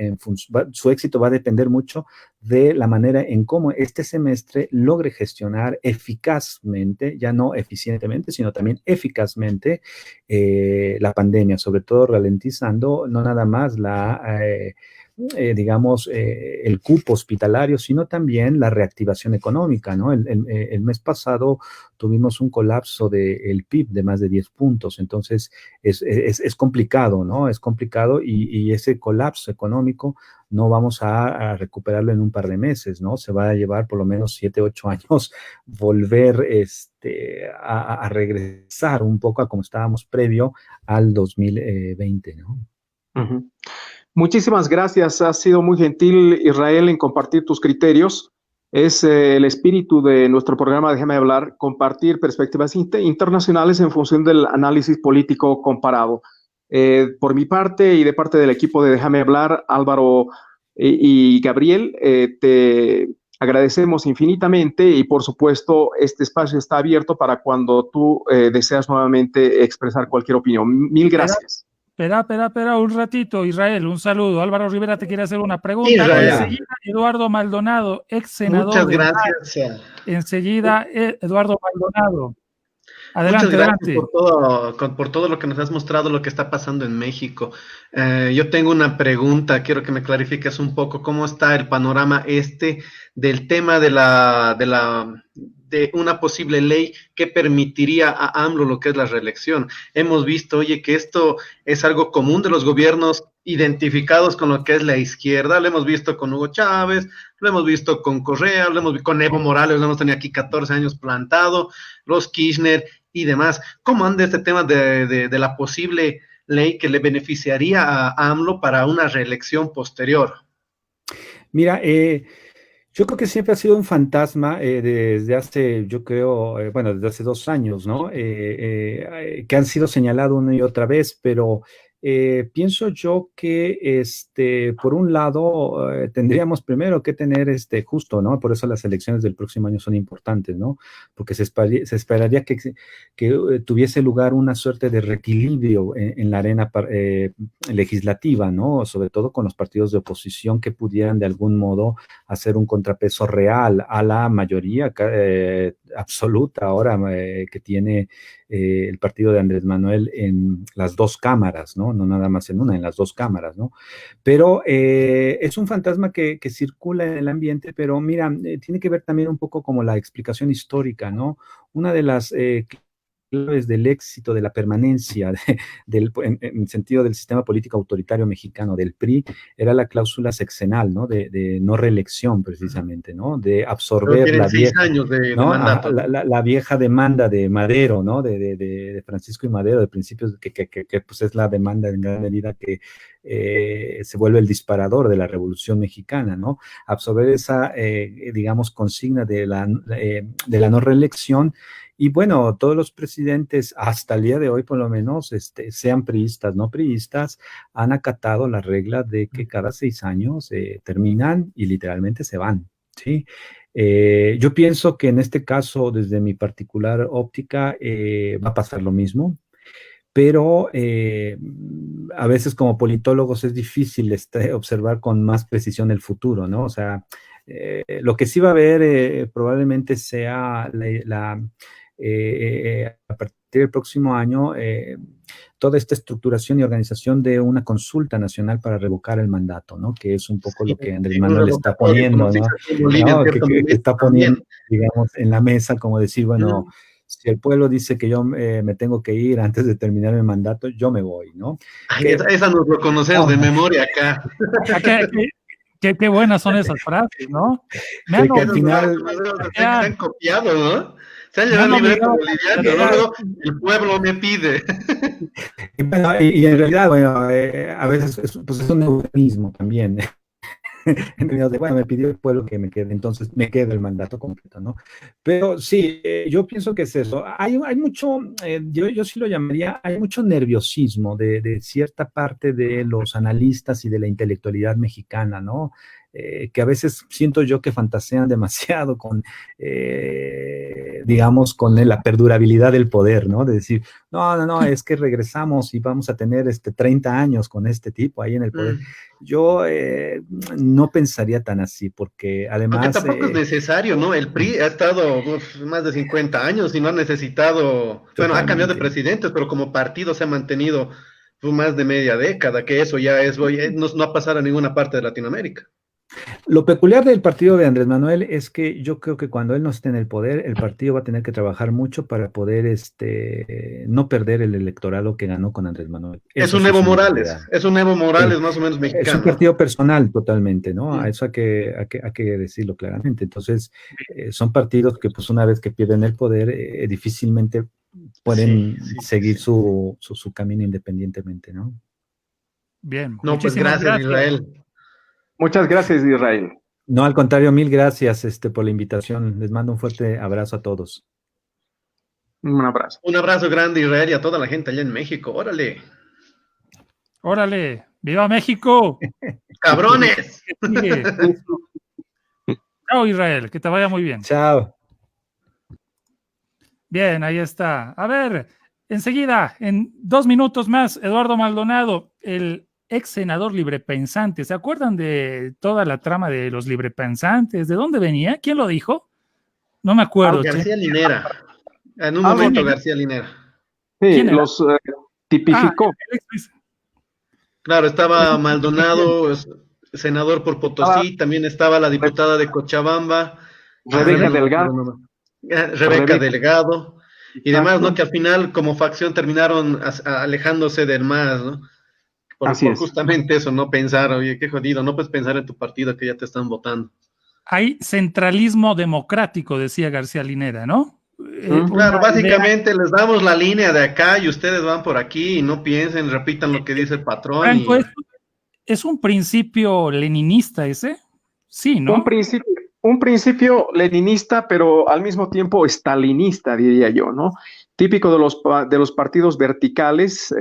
Su éxito va a depender mucho de la manera en cómo este semestre logre gestionar eficazmente, ya no eficientemente, sino también eficazmente la pandemia, sobre todo ralentizando no nada más digamos, el cupo hospitalario, sino también la reactivación económica, ¿no? El mes pasado tuvimos un colapso del PIB de más de 10 puntos, entonces es complicado, ¿no? Es complicado y ese colapso económico no vamos a recuperarlo en un par de meses, ¿no? Se va a llevar por lo menos 7, 8 años volver a regresar un poco a como estábamos previo al 2020, ¿no? Uh-huh. Muchísimas gracias. Has sido muy gentil, Israel, en compartir tus criterios. Es el espíritu de nuestro programa Déjame Hablar, compartir perspectivas internacionales en función del análisis político comparado. Por mi parte y de parte del equipo de Déjame Hablar, Álvaro y Gabriel, te agradecemos infinitamente y por supuesto este espacio está abierto para cuando tú deseas nuevamente expresar cualquier opinión. Mil gracias. Espera un ratito, Israel, un saludo. Álvaro Rivera te quiere hacer una pregunta. Israel. Enseguida, Eduardo Maldonado, ex senador. Muchas gracias. Enseguida, Eduardo Maldonado. Adelante, muchas gracias adelante. por todo lo que nos has mostrado, lo que está pasando en México. Yo tengo una pregunta, quiero que me clarifiques un poco cómo está el panorama del tema de una posible ley que permitiría a AMLO lo que es la reelección. Hemos visto, oye, que esto es algo común de los gobiernos identificados con lo que es la izquierda. Lo hemos visto con Hugo Chávez, lo hemos visto con Correa, lo hemos visto con Evo Morales, lo hemos tenido aquí 14 años plantado, los Kirchner y demás. ¿Cómo anda este tema de la posible ley que le beneficiaría a AMLO para una reelección posterior? Mira, yo creo que siempre ha sido un fantasma desde hace, yo creo, bueno, desde hace 2 años, ¿no? Que han sido señalados una y otra vez, pero pienso yo que, por un lado, tendríamos primero que tener justo, ¿no? Por eso las elecciones del próximo año son importantes, ¿no? Porque se esperaría que tuviese lugar una suerte de reequilibrio en la arena legislativa, ¿no? Sobre todo con los partidos de oposición que pudieran de algún modo hacer un contrapeso real a la mayoría absoluta ahora que tiene el partido de Andrés Manuel en las 2 cámaras, ¿no? No nada más en una, en las 2 cámaras, ¿no? Pero es un fantasma que circula en el ambiente, pero mira, tiene que ver también un poco como la explicación histórica, ¿no? Una de las claves del éxito, de la permanencia en sentido del sistema político autoritario mexicano, del PRI, era la cláusula sexenal, ¿no? De no reelección, precisamente, ¿no? De absorber la vieja, 6 años de ¿no? mandato. La vieja demanda de Madero, ¿no? De Francisco y Madero, de principios, que pues es la demanda en gran medida que se vuelve el disparador de la Revolución Mexicana, ¿no? Absorber esa, digamos, consigna de la no reelección. Y bueno, todos los presidentes, hasta el día de hoy por lo menos, sean priistas, no priistas, han acatado la regla de que cada 6 años terminan y literalmente se van, ¿sí? Yo pienso que en este caso, desde mi particular óptica, va a pasar lo mismo, pero a veces como politólogos es difícil observar con más precisión el futuro, ¿no? O sea, lo que sí va a haber probablemente sea a partir del próximo año, toda esta estructuración y organización de una consulta nacional para revocar el mandato, ¿no? Que es un poco lo que Andrés Manuel está poniendo, ¿no? Que está poniendo, digamos, en la mesa, como decir, bueno, si el pueblo dice que yo me tengo que ir antes de terminar el mandato, yo me voy, ¿no? Ay, esa nos lo conocemos de memoria acá. Qué buenas son esas frases, ¿no? Que al final se han copiado, ¿no? Se han llevado el libreto boliviano, ¿no? Luego el pueblo me pide. Y, bueno, y en realidad, bueno, a veces pues es un eufemismo también. En términos de, bueno, me pidió el pueblo que me quede, entonces me queda el mandato completo, ¿no? Pero sí, yo pienso que es eso. Hay mucho, yo sí lo llamaría, hay mucho nerviosismo de cierta parte de los analistas y de la intelectualidad mexicana, ¿no? Que a veces siento yo que fantasean demasiado con, digamos, con la perdurabilidad del poder, ¿no? De decir, no, es que regresamos y vamos a tener 30 años con este tipo ahí en el poder. Yo no pensaría tan así, porque además... Aunque tampoco es necesario, ¿no? El PRI ha estado más de 50 años y no ha necesitado... Bueno, ha cambiado de presidentes, pero como partido se ha mantenido más de media década, que eso ya es... no ha pasado a ninguna parte de Latinoamérica. Lo peculiar del partido de Andrés Manuel es que yo creo que cuando él no esté en el poder, el partido va a tener que trabajar mucho para poder no perder el electorado que ganó con Andrés Manuel. Es un Evo Morales, más o menos mexicano. Es un partido personal totalmente, ¿no? A eso hay que decirlo claramente. Entonces, son partidos que pues una vez que pierden el poder, difícilmente pueden seguir su camino independientemente, ¿no? Bien. No, pues gracias, Israel. Muchas gracias, Israel. No, al contrario, mil gracias por la invitación. Les mando un fuerte abrazo a todos. Un abrazo. Un abrazo grande, Israel, y a toda la gente allá en México. ¡Órale! ¡Órale! ¡Viva México! ¡Cabrones! Chao, Israel, que te vaya muy bien. Chao. Bien, ahí está. A ver, enseguida, en 2 minutos más, Eduardo Maldonado, el ex senador librepensante. ¿Se acuerdan de toda la trama de los librepensantes? ¿De dónde venía? ¿Quién lo dijo? No me acuerdo. García Linera. En un momento, García Linera. Sí, los tipificó. Claro, estaba Maldonado, senador por Potosí, también estaba la diputada de Cochabamba, Rebeca Delgado. Rebeca Delgado, y demás, ¿no? Que al final, como facción, terminaron alejándose del MAS, ¿no? Por justamente eso, no pensar, oye, qué jodido, no puedes pensar en tu partido que ya te están votando. Hay centralismo democrático, decía García Linera, ¿no? Claro, básicamente les damos la línea de acá y ustedes van por aquí y no piensen, repitan lo que dice el patrón. Franco, ¿es un principio leninista ese? Sí, ¿no? Un principio leninista, pero al mismo tiempo stalinista, diría yo, ¿no? Típico de los partidos verticales,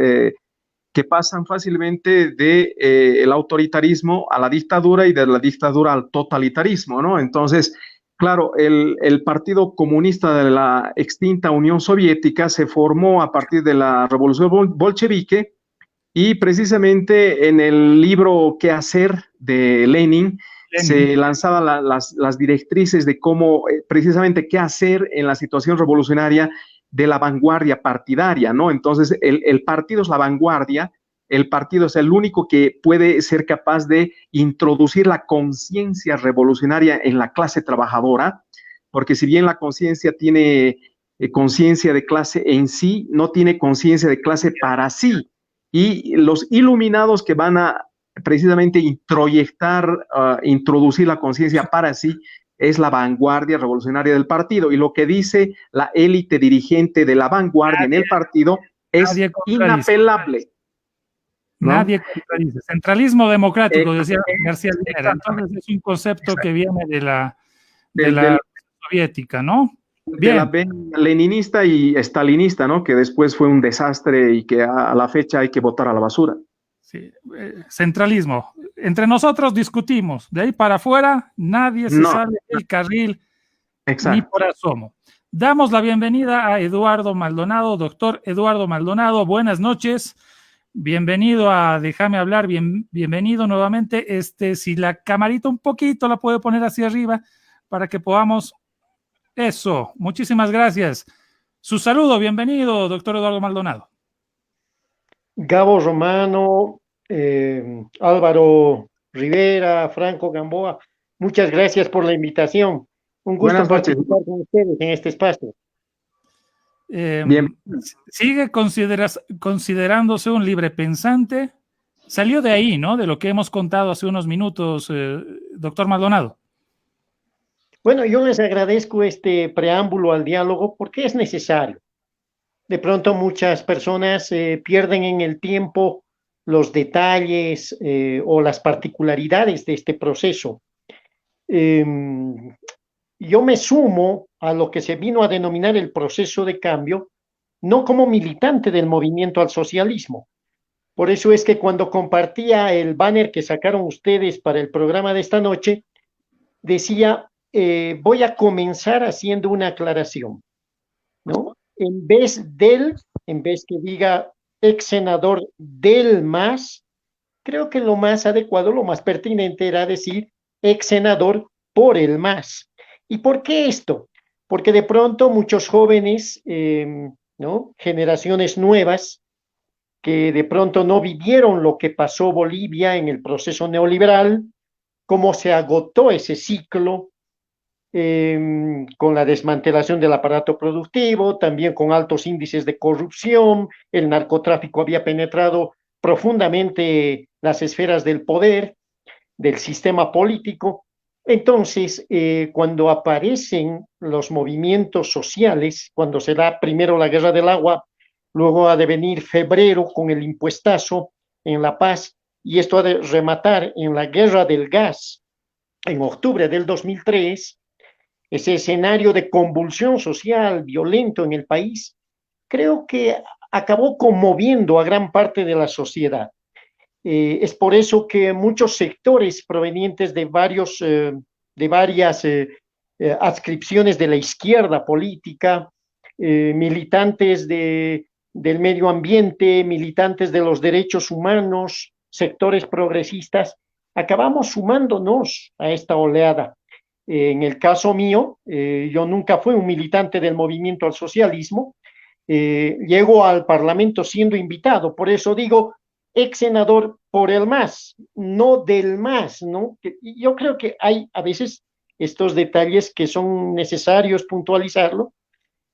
que pasan fácilmente del autoritarismo a la dictadura y de la dictadura al totalitarismo, ¿no? Entonces, claro, el Partido Comunista de la extinta Unión Soviética se formó a partir de la Revolución Bolchevique y precisamente en el libro ¿Qué hacer? De Lenin se lanzaban las directrices de cómo, precisamente, qué hacer en la situación revolucionaria de la vanguardia partidaria, ¿no? Entonces, el partido es la vanguardia, el partido es el único que puede ser capaz de introducir la conciencia revolucionaria en la clase trabajadora, porque si bien la conciencia tiene conciencia de clase en sí, no tiene conciencia de clase para sí. Y los iluminados que van a precisamente introducir la conciencia para sí, es la vanguardia revolucionaria del partido. Y lo que dice la élite dirigente de la vanguardia en el partido es inapelable. ¿no? Nadie contradice. Centralismo democrático, decía García Exacto. Linera. Entonces es un concepto que viene de la Del- soviética, ¿no? de la Bien, vena leninista y stalinista, ¿no? Que después fue un desastre y que a la fecha hay que botar a la basura. sí, centralismo. Entre nosotros discutimos, de ahí para afuera nadie se No, sale del carril ni exacto. por asomo. Damos la bienvenida a Eduardo Maldonado, doctor Eduardo Maldonado, buenas noches. Bienvenido a Déjame Hablar, bienvenido nuevamente. Si la camarita un poquito la puede poner hacia arriba para que podamos. Eso, muchísimas gracias. Su saludo, bienvenido, doctor Eduardo Maldonado. Gabo Romano, Álvaro Rivera, Franco Gamboa, muchas gracias por la invitación. Un gusto Buenas noches. participar con ustedes en este espacio. Bien. ¿Sigue considerándose un libre pensante? Salió de ahí, ¿no? De lo que hemos contado hace unos minutos, doctor Maldonado. Bueno, yo les agradezco este preámbulo al diálogo porque es necesario. De pronto muchas personas pierden en el tiempo los detalles o las particularidades de este proceso. Yo me sumo a lo que se vino a denominar el proceso de cambio, no como militante del movimiento al socialismo. Por eso es que cuando compartía el banner que sacaron ustedes para el programa de esta noche, decía, voy a comenzar haciendo una aclaración, ¿no? En vez que diga ex senador del MAS, creo que lo más adecuado, lo más pertinente era decir ex senador por el MAS. ¿Y por qué esto? Porque de pronto muchos jóvenes, ¿no? Generaciones nuevas, que de pronto no vivieron lo que pasó Bolivia en el proceso neoliberal, cómo se agotó ese ciclo, con la desmantelación del aparato productivo, también con altos índices de corrupción, el narcotráfico había penetrado profundamente las esferas del poder, del sistema político. Entonces, cuando aparecen los movimientos sociales, cuando se da primero la guerra del agua, luego ha de venir febrero con el impuestazo en La Paz, y esto ha de rematar en la guerra del gas en octubre del 2003, ese escenario de convulsión social violento en el país, creo que acabó conmoviendo a gran parte de la sociedad. Es por eso que muchos sectores provenientes de varias adscripciones de la izquierda política, militantes del medio ambiente, militantes de los derechos humanos, sectores progresistas, acabamos sumándonos a esta oleada. En el caso mío, yo nunca fui un militante del movimiento al socialismo, llego al Parlamento siendo invitado, por eso digo, ex senador por el MAS, no del MAS, ¿no? Yo creo que hay a veces estos detalles que son necesarios puntualizarlo,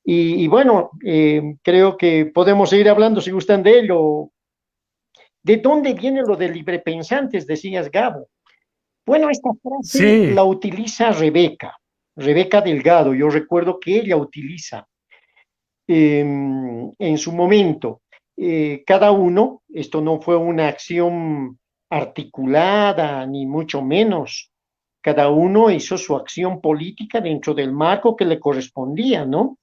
y bueno, creo que podemos seguir hablando si gustan de ello. ¿De dónde viene lo de librepensantes, decías, Gabo? Bueno, esta frase Sí, la utiliza Rebeca Delgado, yo recuerdo que ella utiliza en su momento. Cada uno, esto no fue una acción articulada, ni mucho menos, cada uno hizo su acción política dentro del marco que le correspondía, ¿no?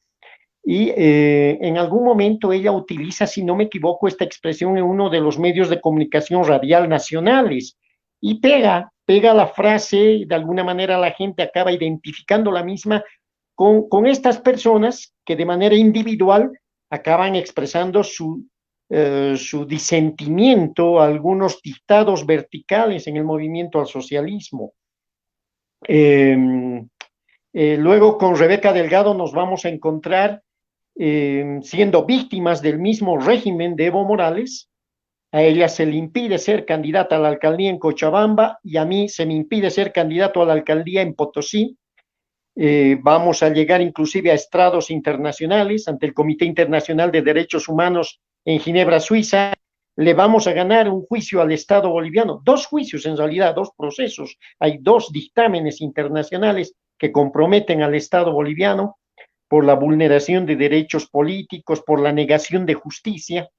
Y en algún momento ella utiliza, si no me equivoco, esta expresión en uno de los medios de comunicación radial nacionales y pega la frase y de alguna manera la gente acaba identificando la misma con estas personas que de manera individual acaban expresando su disentimiento a algunos dictados verticales en el movimiento al socialismo. Luego con Rebeca Delgado nos vamos a encontrar siendo víctimas del mismo régimen de Evo Morales. A ella se le impide ser candidata a la alcaldía en Cochabamba y a mí se me impide ser candidato a la alcaldía en Potosí. Vamos a llegar inclusive a estrados internacionales ante el Comité Internacional de Derechos Humanos en Ginebra, Suiza. Le vamos a ganar un juicio al Estado boliviano, 2 juicios en realidad, 2 procesos. Hay 2 dictámenes internacionales que comprometen al Estado boliviano por la vulneración de derechos políticos, por la negación de justicia.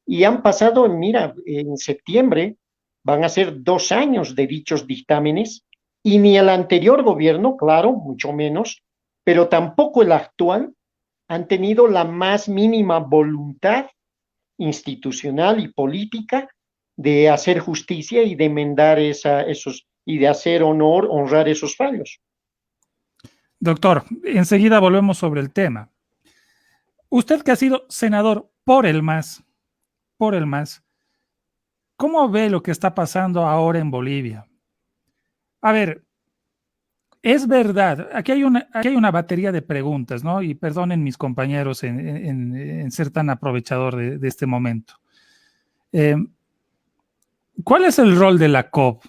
y han pasado, mira, en septiembre van a ser 2 años de dichos dictámenes, y ni el anterior gobierno, claro, mucho menos, pero tampoco el actual, han tenido la más mínima voluntad institucional y política de hacer justicia y de enmendar esos, y de hacer honrar esos fallos. Doctor, enseguida volvemos sobre el tema. Usted que ha sido senador por el MAS, ¿cómo ve lo que está pasando ahora en Bolivia? A ver, es verdad, aquí hay una batería de preguntas, ¿no? Y perdonen mis compañeros en ser tan aprovechador de este momento. ¿Cuál es el rol de la COP?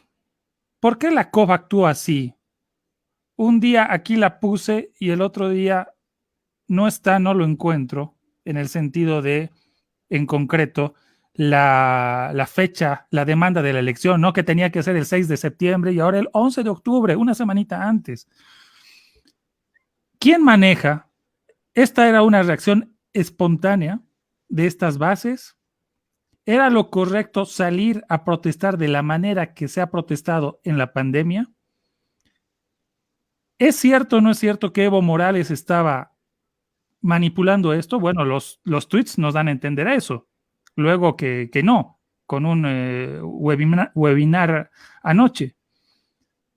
¿Por qué la COP actúa así? Un día aquí la puse y el otro día no está, no lo encuentro, en el sentido de, en concreto, la fecha, la demanda de la elección, ¿no? Que tenía que ser el 6 de septiembre y ahora el 11 de octubre, una semanita antes. ¿Quién maneja? ¿Esta era una reacción espontánea de estas bases? ¿Era lo correcto salir a protestar de la manera que se ha protestado en la pandemia? ¿Es cierto o no es cierto que Evo Morales estaba manipulando esto? Bueno, los tweets nos dan a entender eso. Luego que no, con un webinar anoche.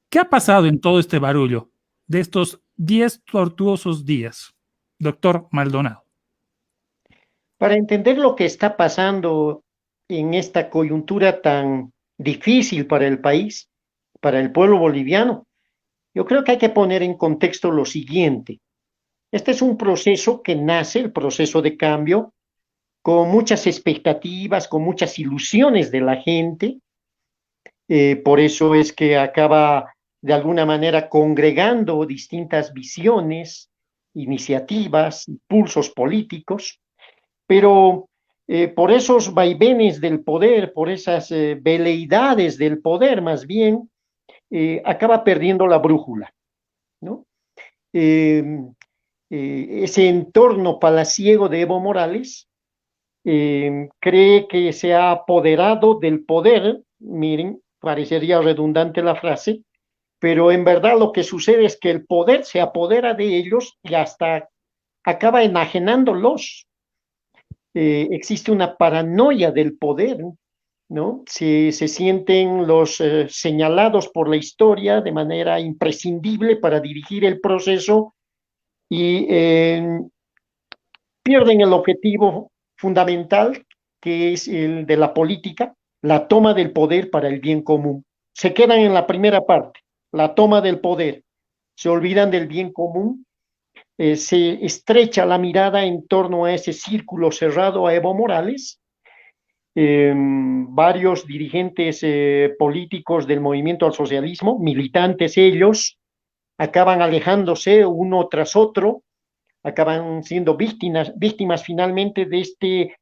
¿Qué ha pasado en todo este barullo de estos 10 tortuosos días, doctor Maldonado? Para entender lo que está pasando en esta coyuntura tan difícil para el país, para el pueblo boliviano, yo creo que hay que poner en contexto lo siguiente. Este es un proceso que nace, el proceso de cambio, con muchas expectativas, con muchas ilusiones de la gente. Por eso es que acaba de alguna manera congregando distintas visiones, iniciativas, impulsos políticos, pero por esos vaivenes del poder, por esas veleidades del poder más bien, acaba perdiendo la brújula, ¿no? Ese entorno palaciego de Evo Morales cree que se ha apoderado del poder. Miren, parecería redundante la frase, pero en verdad lo que sucede es que el poder se apodera de ellos y hasta acaba enajenándolos. Existe una paranoia del poder, ¿no? Se sienten los señalados por la historia de manera imprescindible para dirigir el proceso y pierden el objetivo fundamental, que es el de la política, la toma del poder para el bien común. Se quedan en la primera parte, la toma del poder, se olvidan del bien común, se estrecha la mirada en torno a ese círculo cerrado a Evo Morales. Varios dirigentes políticos del movimiento al socialismo, militantes ellos, acaban alejándose uno tras otro, acaban siendo víctimas finalmente de este,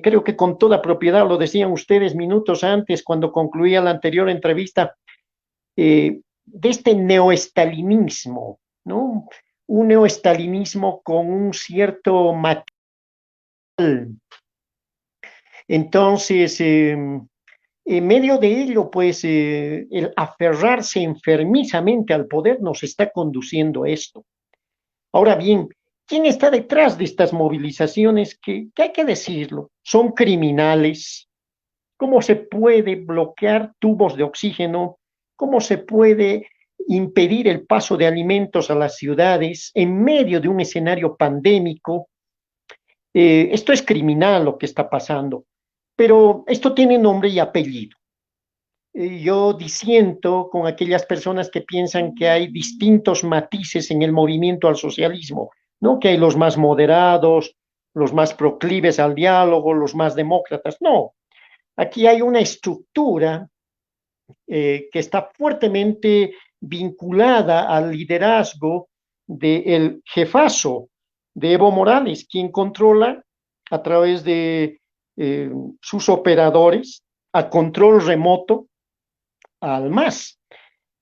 creo que con toda propiedad, lo decían ustedes minutos antes cuando concluía la anterior entrevista, de este neoestalinismo, ¿no? Un neoestalinismo con un cierto matiz. Entonces, en medio de ello, pues, el aferrarse enfermizamente al poder nos está conduciendo a esto. Ahora bien, ¿quién está detrás de estas movilizaciones? Que hay que decirlo, son criminales. ¿Cómo se puede bloquear tubos de oxígeno? ¿Cómo se puede impedir el paso de alimentos a las ciudades en medio de un escenario pandémico? Esto es criminal lo que está pasando, pero esto tiene nombre y apellido. Yo disiento con aquellas personas que piensan que hay distintos matices en el movimiento al socialismo, ¿no? Que hay los más moderados, los más proclives al diálogo, los más demócratas. No, aquí hay una estructura que está fuertemente vinculada al liderazgo del jefazo de Evo Morales, quien controla a través de sus operadores a control remoto al MAS.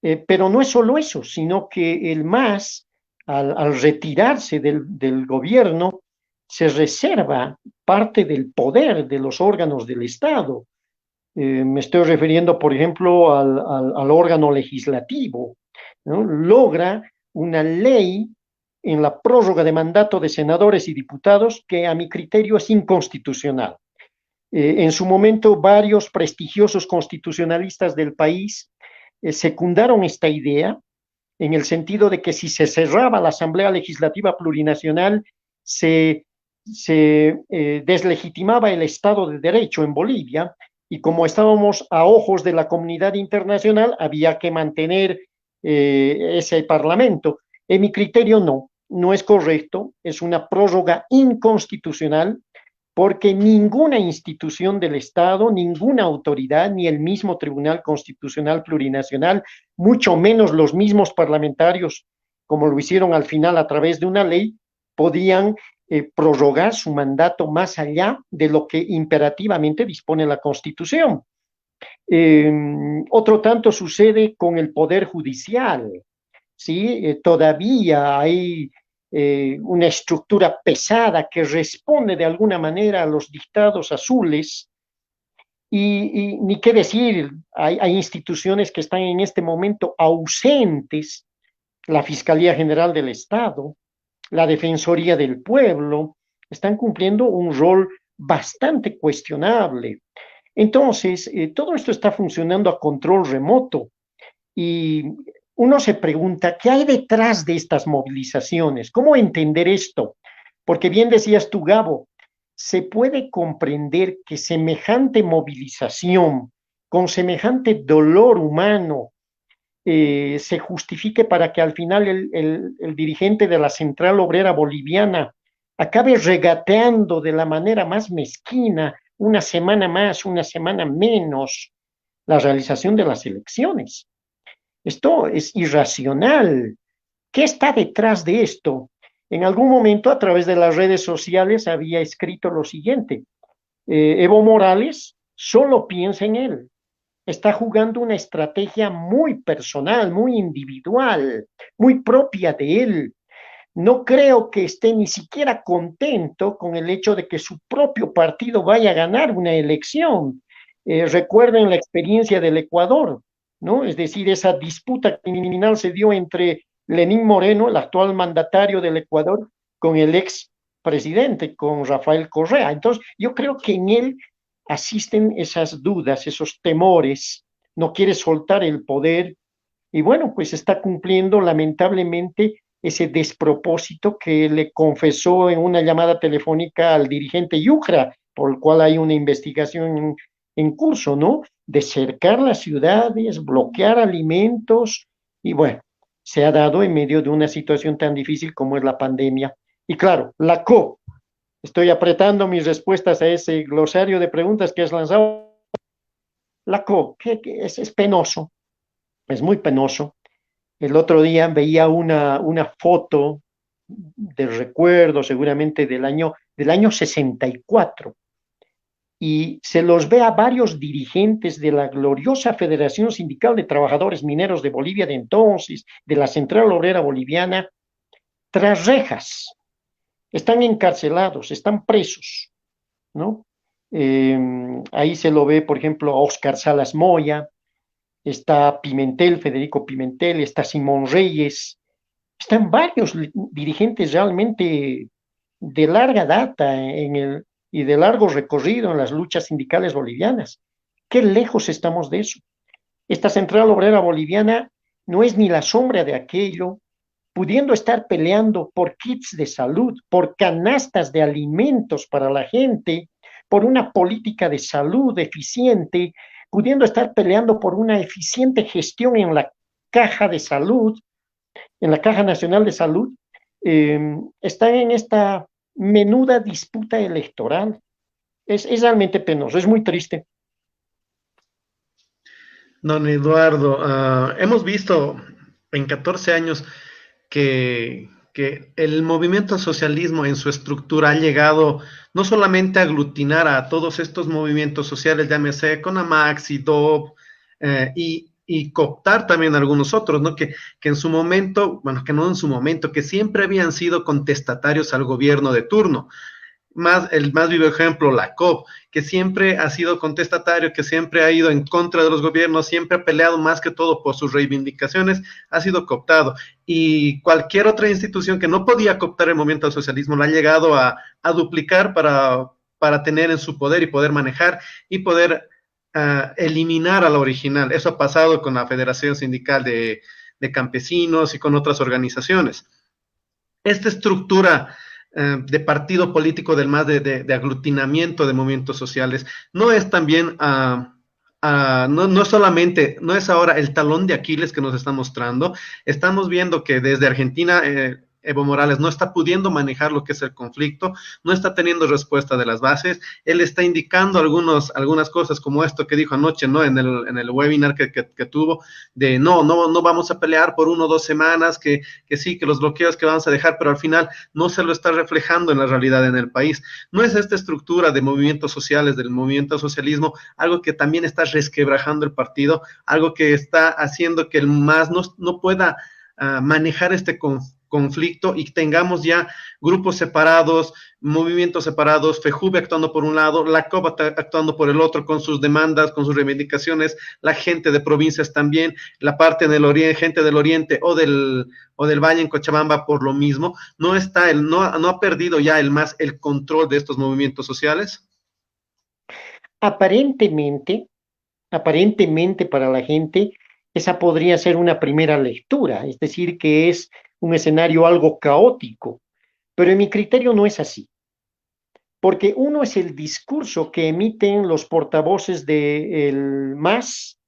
Pero no es solo eso, sino que el MAS, al retirarse del gobierno, se reserva parte del poder de los órganos del Estado. Me estoy refiriendo, por ejemplo, al órgano legislativo, ¿no? Logra una ley en la prórroga de mandato de senadores y diputados que a mi criterio es inconstitucional. En su momento, varios prestigiosos constitucionalistas del país secundaron esta idea en el sentido de que si se cerraba la Asamblea Legislativa Plurinacional, se deslegitimaba el Estado de Derecho en Bolivia, y como estábamos a ojos de la comunidad internacional, había que mantener ese parlamento. En mi criterio, no es correcto, es una prórroga inconstitucional, porque ninguna institución del Estado, ninguna autoridad, ni el mismo Tribunal Constitucional Plurinacional, mucho menos los mismos parlamentarios, como lo hicieron al final a través de una ley, podían prorrogar su mandato más allá de lo que imperativamente dispone la Constitución. Otro tanto sucede con el Poder Judicial, ¿sí? Todavía hay una estructura pesada que responde de alguna manera a los dictados azules, y ni qué decir, hay instituciones que están en este momento ausentes, la Fiscalía General del Estado, la Defensoría del Pueblo, están cumpliendo un rol bastante cuestionable. Entonces, todo esto está funcionando a control remoto, y uno se pregunta, ¿qué hay detrás de estas movilizaciones? ¿Cómo entender esto? Porque bien decías tú, Gabo, se puede comprender que semejante movilización, con semejante dolor humano, se justifique para que al final el dirigente de la Central Obrera Boliviana acabe regateando de la manera más mezquina, una semana más, una semana menos, la realización de las elecciones. Esto es irracional. ¿Qué está detrás de esto? En algún momento, a través de las redes sociales, había escrito lo siguiente: Evo Morales solo piensa en él. Está jugando una estrategia muy personal, muy individual, muy propia de él. No creo que esté ni siquiera contento con el hecho de que su propio partido vaya a ganar una elección. Recuerden la experiencia del Ecuador, ¿no? Es decir, esa disputa criminal se dio entre Lenín Moreno, el actual mandatario del Ecuador, con el ex presidente, con Rafael Correa. Entonces, yo creo que en él asisten esas dudas, esos temores, no quiere soltar el poder, y bueno, pues está cumpliendo lamentablemente ese despropósito que le confesó en una llamada telefónica al dirigente Yucra, por el cual hay una investigación en curso, ¿no? De cercar las ciudades, bloquear alimentos, y bueno, se ha dado en medio de una situación tan difícil como es la pandemia. Y claro, la CO, estoy apretando mis respuestas a ese glosario de preguntas que has lanzado. La CO, que es penoso, es muy penoso. El otro día veía una foto de recuerdo, seguramente del año 64, y se los ve a varios dirigentes de la gloriosa Federación Sindical de Trabajadores Mineros de Bolivia de entonces, de la Central Obrera Boliviana, tras rejas. Están encarcelados, están presos, ¿no? Ahí se lo ve, por ejemplo, a Óscar Salas Moya, está Pimentel, Federico Pimentel, está Simón Reyes, están varios dirigentes realmente de larga data y de largo recorrido en las luchas sindicales bolivianas. ¿Qué lejos estamos de eso? Esta Central Obrera Boliviana no es ni la sombra de aquello, pudiendo estar peleando por kits de salud, por canastas de alimentos para la gente, por una política de salud eficiente, pudiendo estar peleando por una eficiente gestión en la caja de salud, en la Caja Nacional de Salud, están en esta menuda disputa electoral. Es realmente penoso, es muy triste. Don Eduardo, hemos visto en 14 años que el movimiento socialismo en su estructura ha llegado no solamente a aglutinar a todos estos movimientos sociales, llámese Conamax y DOP, y cooptar también a algunos otros, ¿no? Que en su momento, bueno, que no en su momento, que siempre habían sido contestatarios al gobierno de turno. el más vivo ejemplo, la COP, que siempre ha sido contestatario, que siempre ha ido en contra de los gobiernos, siempre ha peleado más que todo por sus reivindicaciones, ha sido cooptado. Y cualquier otra institución que no podía cooptar el movimiento al socialismo lo ha llegado a duplicar para tener en su poder y poder manejar y poder eliminar a la original. Eso ha pasado con la Federación Sindical de Campesinos y con otras organizaciones. Esta estructura de partido político del MAS, de aglutinamiento de movimientos sociales, no es también, no solamente, no es ahora el talón de Aquiles que nos está mostrando. Estamos viendo que desde Argentina Evo Morales no está pudiendo manejar lo que es el conflicto, no está teniendo respuesta de las bases. Él está indicando algunas cosas como esto que dijo anoche, ¿no? En el webinar que tuvo, de no vamos a pelear por 1 o 2 semanas, que sí, que los bloqueos que vamos a dejar, pero al final no se lo está reflejando en la realidad en el país. No es esta estructura de movimientos sociales, del movimiento socialismo, algo que también está resquebrajando el partido, algo que está haciendo que el MAS no pueda manejar este conflicto y tengamos ya grupos separados, movimientos separados, FEJUVE actuando por un lado, la COP actuando por el otro, con sus demandas, con sus reivindicaciones, la gente de provincias también, la parte del oriente, gente del oriente o del Valle en Cochabamba por lo mismo. No ha perdido ya el MAS el control de estos movimientos sociales. Aparentemente para la gente, esa podría ser una primera lectura, es decir, que es un escenario algo caótico, pero en mi criterio no es así, porque uno es el discurso que emiten los portavoces del MAS,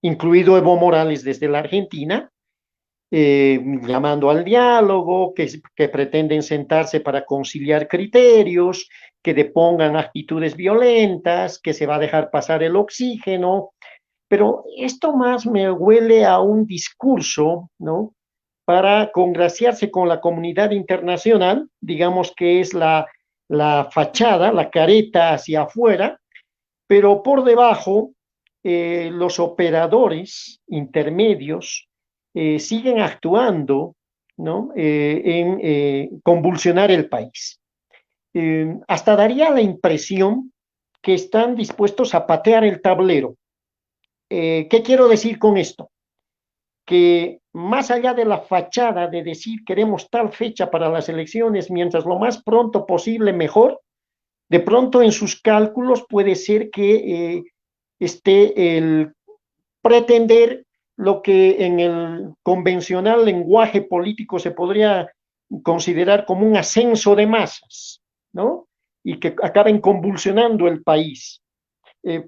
incluido Evo Morales desde la Argentina, llamando al diálogo, que pretenden sentarse para conciliar criterios, que depongan actitudes violentas, que se va a dejar pasar el oxígeno, pero esto más me huele a un discurso, ¿no?, para congraciarse con la comunidad internacional, digamos que es la fachada, la careta hacia afuera, pero por debajo los operadores intermedios siguen actuando, ¿no?, en convulsionar el país. Hasta daría la impresión que están dispuestos a patear el tablero. ¿Qué quiero decir con esto? Que más allá de la fachada de decir queremos tal fecha para las elecciones, mientras lo más pronto posible mejor, de pronto en sus cálculos puede ser que esté el pretender lo que en el convencional lenguaje político se podría considerar como un ascenso de masas, ¿no? Y que acaben convulsionando el país.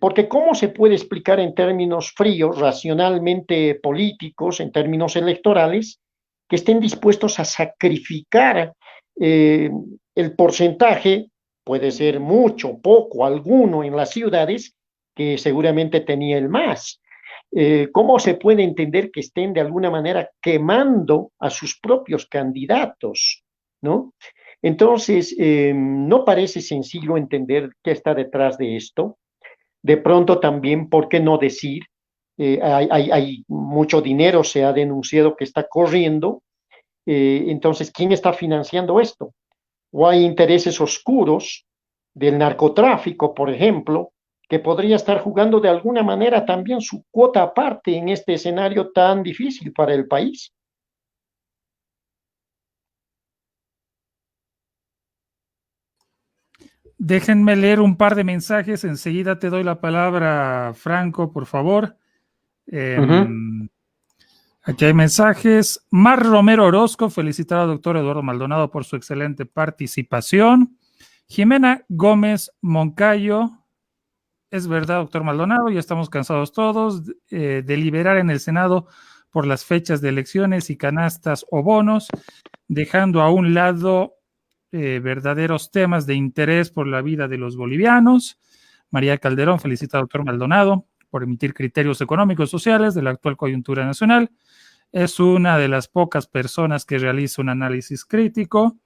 Porque ¿cómo se puede explicar en términos fríos, racionalmente políticos, en términos electorales, que estén dispuestos a sacrificar el porcentaje, puede ser mucho, poco, alguno en las ciudades, que seguramente tenía el MAS? ¿Cómo se puede entender que estén de alguna manera quemando a sus propios candidatos, ¿no? Entonces, no parece sencillo entender qué está detrás de esto. De pronto también, ¿por qué no decir? Hay mucho dinero, se ha denunciado que está corriendo. Entonces, ¿quién está financiando esto? O hay intereses oscuros del narcotráfico, por ejemplo, que podría estar jugando de alguna manera también su cuota aparte en este escenario tan difícil para el país. Déjenme leer un par de mensajes, enseguida te doy la palabra, Franco, por favor. Aquí hay mensajes. Mar Romero Orozco, felicitar al doctor Eduardo Maldonado por su excelente participación. Jimena Gómez Moncayo, es verdad, doctor Maldonado, ya estamos cansados todos de deliberar en el Senado por las fechas de elecciones y canastas o bonos, dejando a un lado verdaderos temas de interés por la vida de los bolivianos. María Calderón felicita al doctor Maldonado por emitir criterios económicos sociales de la actual coyuntura nacional. Es una de las pocas personas que realiza un análisis crítico.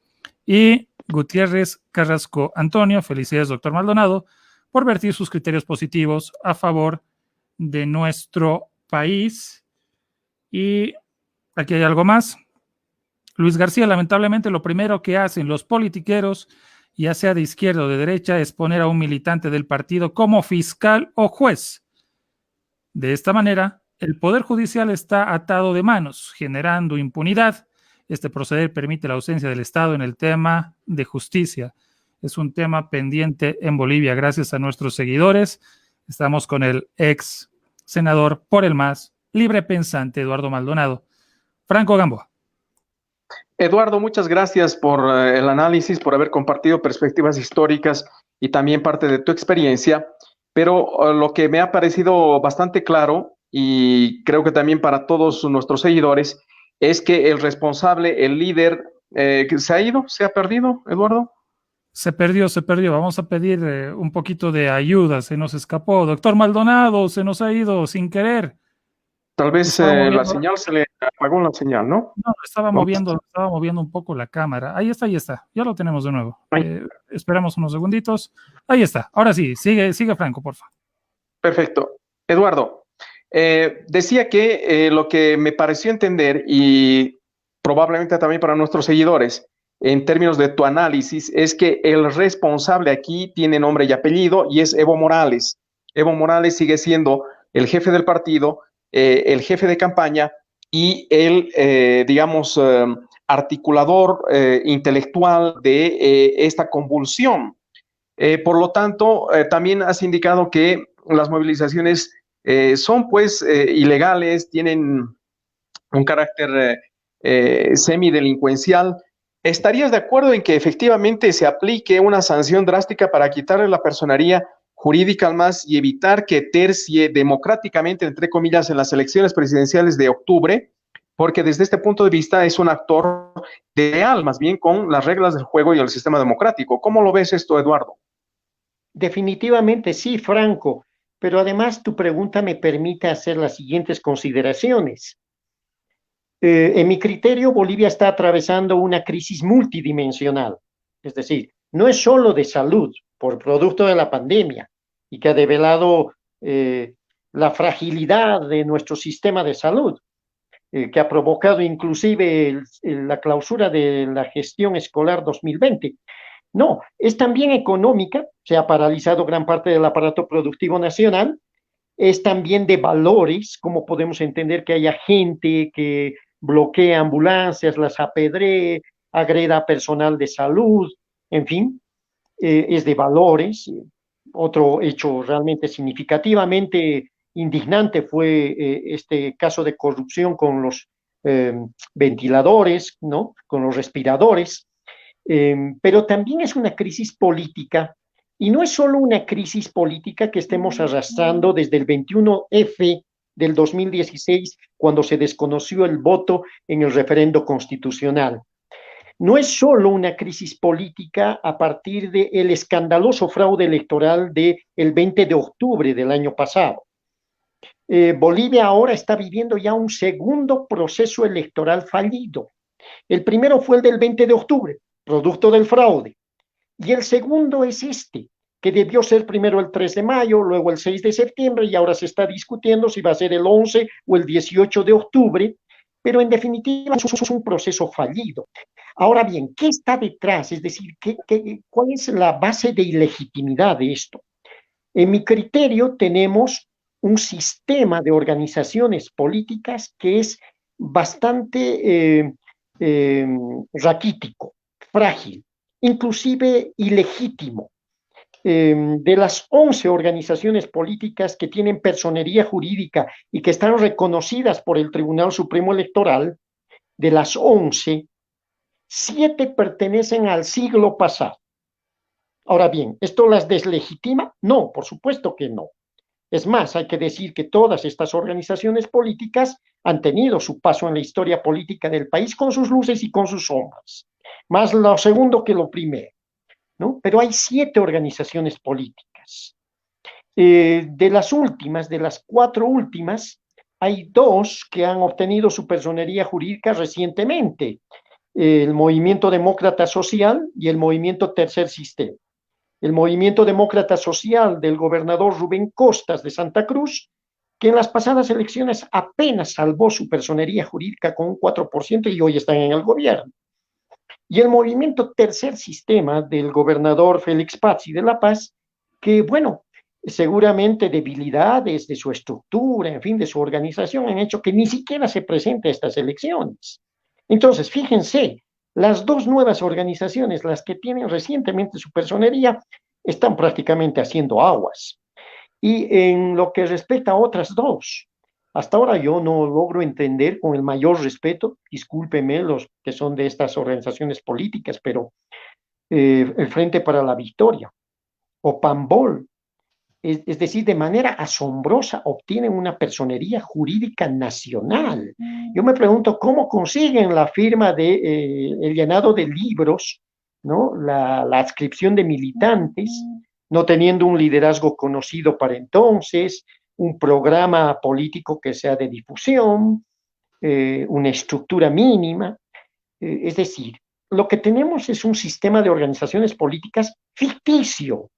Y Gutiérrez Carrasco Antonio, felicidades, doctor Maldonado, por vertir sus criterios positivos a favor de nuestro país. Y aquí hay algo más. Luis García, lamentablemente lo primero que hacen los politiqueros ya sea de izquierda o de derecha, es poner a un militante del partido como fiscal o juez. De esta manera, el Poder Judicial está atado de manos, generando impunidad. Este proceder permite la ausencia del Estado en el tema de justicia. Es un tema pendiente en Bolivia, gracias a nuestros seguidores. Estamos con el ex senador por el MAS, libre pensante Eduardo Maldonado. Franco Gamboa. Eduardo, muchas gracias por el análisis, por haber compartido perspectivas históricas y también parte de tu experiencia, pero lo que me ha parecido bastante claro, y creo que también para todos nuestros seguidores, es que el responsable, el líder, ¿se ha ido? ¿Se ha perdido, Eduardo? Se perdió. Vamos a pedir un poquito de ayuda, se nos escapó. Doctor Maldonado, se nos ha ido sin querer. Tal vez la señal se le apagó la señal, ¿no? No, estaba moviendo un poco la cámara. Ahí está. Ya lo tenemos de nuevo. Esperamos unos segunditos. Ahí está. Ahora sí, sigue Franco, por favor. Perfecto. Eduardo, decía que lo que me pareció entender, y probablemente también para nuestros seguidores, en términos de tu análisis, es que el responsable aquí tiene nombre y apellido y es Evo Morales. Evo Morales sigue siendo el jefe del partido, el jefe de campaña y el, digamos, articulador intelectual de esta convulsión. Por lo tanto, también has indicado que las movilizaciones son pues ilegales, tienen un carácter semidelincuencial. ¿Estarías de acuerdo en que efectivamente se aplique una sanción drástica para quitarle la personería jurídica al MAS y evitar que tercie democráticamente, entre comillas, en las elecciones presidenciales de octubre? Porque desde este punto de vista es un actor leal, más bien, con las reglas del juego y el sistema democrático. ¿Cómo lo ves esto, Eduardo? Definitivamente sí, Franco, pero además tu pregunta me permite hacer las siguientes consideraciones. En mi criterio, Bolivia está atravesando una crisis multidimensional, es decir, no es solo de salud por producto de la pandemia y que ha develado la fragilidad de nuestro sistema de salud, que ha provocado inclusive la clausura de la gestión escolar 2020. No, es también económica, se ha paralizado gran parte del aparato productivo nacional, es también de valores, como podemos entender que haya gente que bloquea ambulancias, las apedree, agreda a personal de salud, en fin, es de valores. Otro hecho realmente significativamente indignante fue este caso de corrupción con los ventiladores, ¿no? Con los respiradores. Pero también es una crisis política, y no es solo una crisis política que estemos arrastrando desde el 21F del 2016, cuando se desconoció el voto en el referendo constitucional. No es solo una crisis política a partir del escandaloso fraude electoral del 20 de octubre del año pasado. Bolivia ahora está viviendo ya un segundo proceso electoral fallido. El primero fue el del 20 de octubre, producto del fraude. Y el segundo es este, que debió ser primero el 3 de mayo, luego el 6 de septiembre, y ahora se está discutiendo si va a ser el 11 o el 18 de octubre, pero en definitiva es un proceso fallido. Ahora bien, ¿qué está detrás? Es decir, ¿cuál es la base de ilegitimidad de esto? En mi criterio tenemos un sistema de organizaciones políticas que es bastante raquítico, frágil, inclusive ilegítimo. De las 11 organizaciones políticas que tienen personería jurídica y que están reconocidas por el Tribunal Supremo Electoral, de las 11, 7 pertenecen al siglo pasado. Ahora bien, ¿esto las deslegitima? No, por supuesto que no. Es más, hay que decir que todas estas organizaciones políticas han tenido su paso en la historia política del país con sus luces y con sus sombras. Más lo segundo que lo primero, ¿no? Pero hay 7 organizaciones políticas. De las últimas, de las 4 últimas, hay 2 que han obtenido su personería jurídica recientemente, el Movimiento Demócrata Social y el Movimiento Tercer Sistema. El Movimiento Demócrata Social del gobernador Rubén Costas de Santa Cruz, que en las pasadas elecciones apenas salvó su personería jurídica con un 4% y hoy están en el gobierno. y el movimiento Tercer Sistema del gobernador Félix Pazzi de La Paz, que bueno, seguramente debilidades de su estructura, en fin, de su organización, han hecho que ni siquiera se presente a estas elecciones. Entonces, fíjense, las dos nuevas organizaciones, las que tienen recientemente su personería, están prácticamente haciendo aguas. Y en lo que respecta a otras dos, hasta ahora yo no logro entender, con el mayor respeto, discúlpenme los que son de estas organizaciones políticas, pero el Frente para la Victoria o PAMBOL, es decir, de manera asombrosa obtienen una personería jurídica nacional. Yo me pregunto cómo consiguen la firma de el llenado de libros, ¿no? La adscripción de militantes, no teniendo un liderazgo conocido para entonces, un programa político que sea de difusión, una estructura mínima. Es decir, lo que tenemos es un sistema de organizaciones políticas ficticio,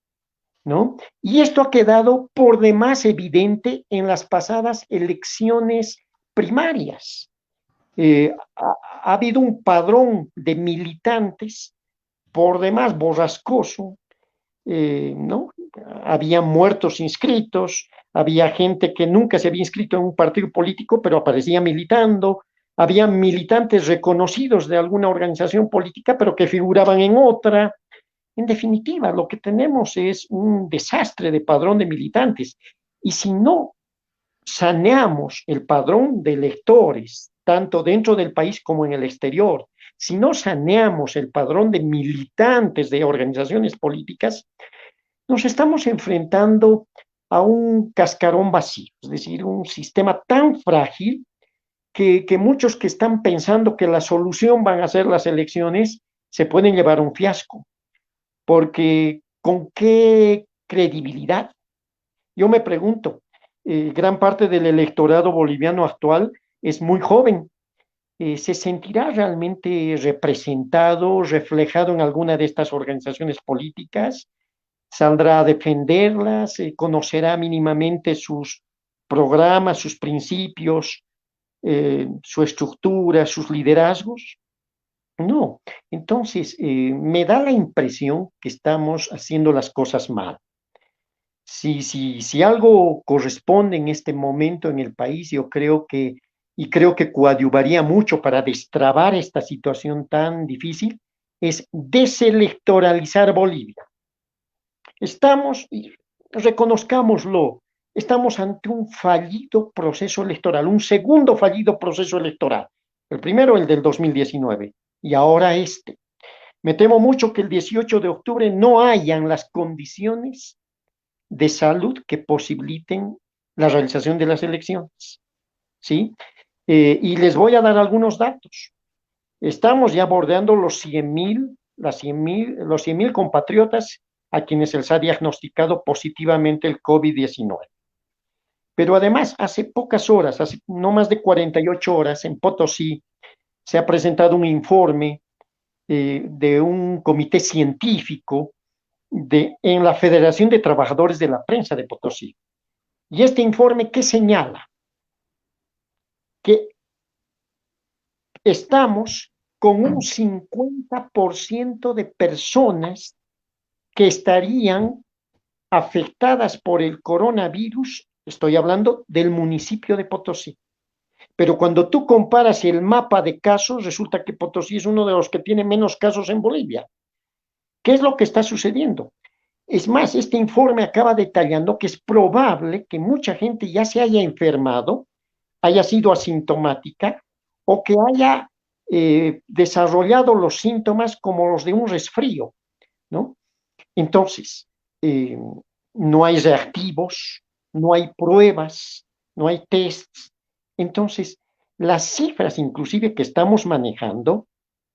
¿no? Y esto ha quedado por demás evidente en las pasadas elecciones primarias. Ha habido un padrón de militantes por demás borrascoso, ¿no? Había muertos inscritos, había gente que nunca se había inscrito en un partido político, pero aparecía militando, había militantes reconocidos de alguna organización política, pero que figuraban en otra. En definitiva, lo que tenemos es un desastre de padrón de militantes. Y si no saneamos el padrón de electores, tanto dentro del país como en el exterior, si no saneamos el padrón de militantes de organizaciones políticas, nos estamos enfrentando a un cascarón vacío, es decir, un sistema tan frágil que muchos que están pensando que la solución van a ser las elecciones se pueden llevar un fiasco, porque ¿con qué credibilidad? Yo me pregunto, gran parte del electorado boliviano actual es muy joven. ¿Se sentirá realmente representado, reflejado en alguna de estas organizaciones políticas? ¿Saldrá a defenderlas? ¿Conocerá mínimamente sus programas, sus principios, su estructura, sus liderazgos? No. Entonces, me da la impresión que estamos haciendo las cosas mal. Si algo corresponde en este momento en el país, yo creo y creo que coadyuvaría mucho para destrabar esta situación tan difícil, es deselectoralizar Bolivia. Reconozcámoslo, estamos ante un fallido proceso electoral, un segundo fallido proceso electoral. El primero, el del 2019, y ahora este. Me temo mucho que el 18 de octubre no hayan las condiciones de salud que posibiliten la realización de las elecciones, ¿sí? Y les voy a dar algunos datos. Estamos ya bordeando los 100,000, los 100,000 compatriotas a quienes se les ha diagnosticado positivamente el COVID-19. Pero además, hace pocas horas, hace no más de 48 horas, en Potosí, se ha presentado un informe de un comité científico en la Federación de Trabajadores de la Prensa de Potosí. Y este informe, ¿qué señala? Que estamos con un 50% de personas que estarían afectadas por el coronavirus, estoy hablando del municipio de Potosí. Pero cuando tú comparas el mapa de casos, resulta que Potosí es uno de los que tiene menos casos en Bolivia. ¿Qué es lo que está sucediendo? Es más, este informe acaba detallando que es probable que mucha gente ya se haya enfermado, haya sido asintomática o que haya desarrollado los síntomas como los de un resfrío, ¿no? Entonces, no hay reactivos, no hay pruebas, no hay tests. Entonces, las cifras inclusive que estamos manejando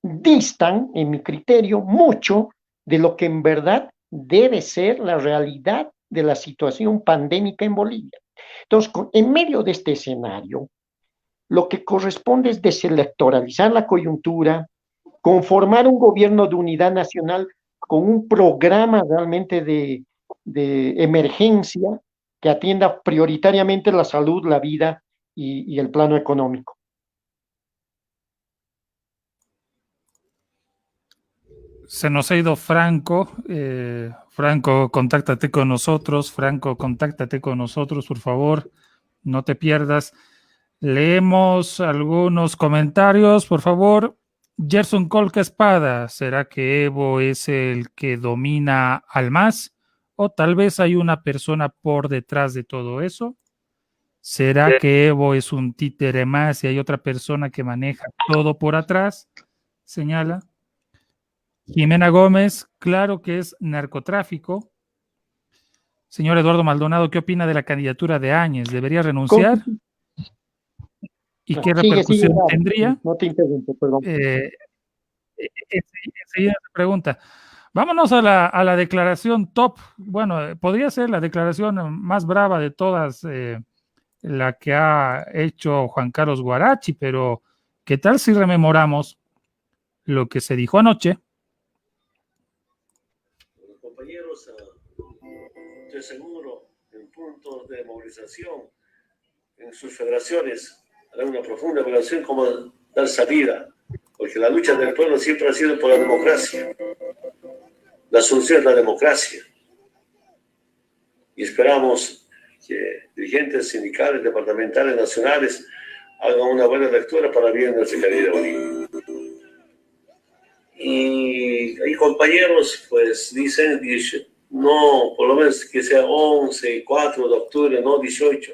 distan, en mi criterio, mucho de lo que en verdad debe ser la realidad de la situación pandémica en Bolivia. Entonces, en medio de este escenario, lo que corresponde es deselectoralizar la coyuntura, conformar un gobierno de unidad nacional con un programa realmente de emergencia que atienda prioritariamente la salud, la vida y el plano económico. Se nos ha ido Franco. Franco, contáctate con nosotros. Franco, contáctate con nosotros, por favor. No te pierdas. Leemos algunos comentarios, por favor. Gerson Colca Espada, ¿será que Evo es el que domina al MAS? ¿O tal vez hay una persona por detrás de todo eso? ¿Será que Evo es un títere más y hay otra persona que maneja todo por atrás? Señala. Jimena Gómez, claro que es narcotráfico. Señor Eduardo Maldonado, ¿qué opina de la candidatura de Áñez? ¿Debería renunciar? ¿Y qué repercusión tendría? No te interrumpo, perdón. Enseguida se pregunta. Vámonos a la declaración top. Bueno, podría ser la declaración más brava de todas, la que ha hecho Juan Carlos Guarachi, pero ¿qué tal si rememoramos lo que se dijo anoche? Los compañeros, estoy seguro, en puntos de movilización, en sus federaciones, harán una profunda evaluación cómo dar salida, porque la lucha del pueblo siempre ha sido por la democracia. La solución es la democracia. Y esperamos que dirigentes sindicales, departamentales, nacionales hagan una buena lectura para el bien de nuestra querida Bolivia. Y hay compañeros, pues dicen, no, por lo menos que sea 11 y 4 de octubre, no 18.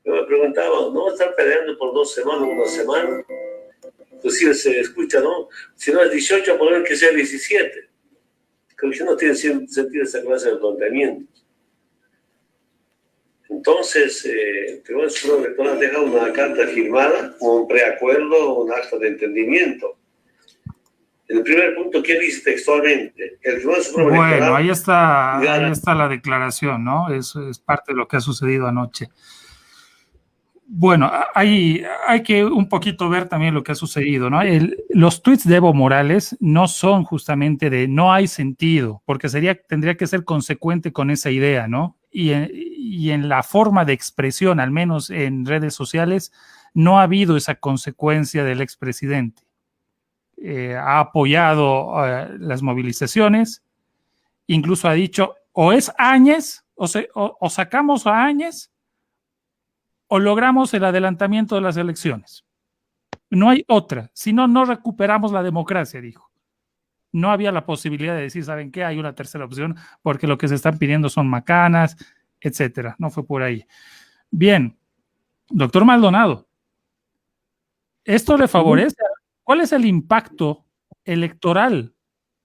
Yo me preguntaba, ¿no estar peleando por 2 semanas, una semana? Inclusive se escucha, ¿no? Si no es 18, por lo menos que sea 17. Creo que no tiene sentido esa clase de planteamientos. Entonces, el Tribunal Supremo Electoral deja una carta firmada, un preacuerdo, un acta de entendimiento. En el primer punto, ¿qué dice textualmente? El Tribunal Supremo Electoral... Bueno, ahí está la declaración, ¿no? Eso es parte de lo que ha sucedido anoche. Bueno, hay que un poquito ver también lo que ha sucedido, ¿no? Los tweets de Evo Morales no son justamente de no hay sentido, porque tendría que ser consecuente con esa idea, ¿no? Y en la forma de expresión, al menos en redes sociales, no ha habido esa consecuencia del expresidente. Ha apoyado las movilizaciones, incluso ha dicho, o es Áñez, o sacamos a Áñez, o logramos el adelantamiento de las elecciones. No hay otra, si no, no recuperamos la democracia, dijo. No había la posibilidad de decir, ¿saben qué? Hay una tercera opción, porque lo que se están pidiendo son macanas, etcétera. No fue por ahí. Bien, doctor Maldonado, ¿esto le favorece? ¿Cuál es el impacto electoral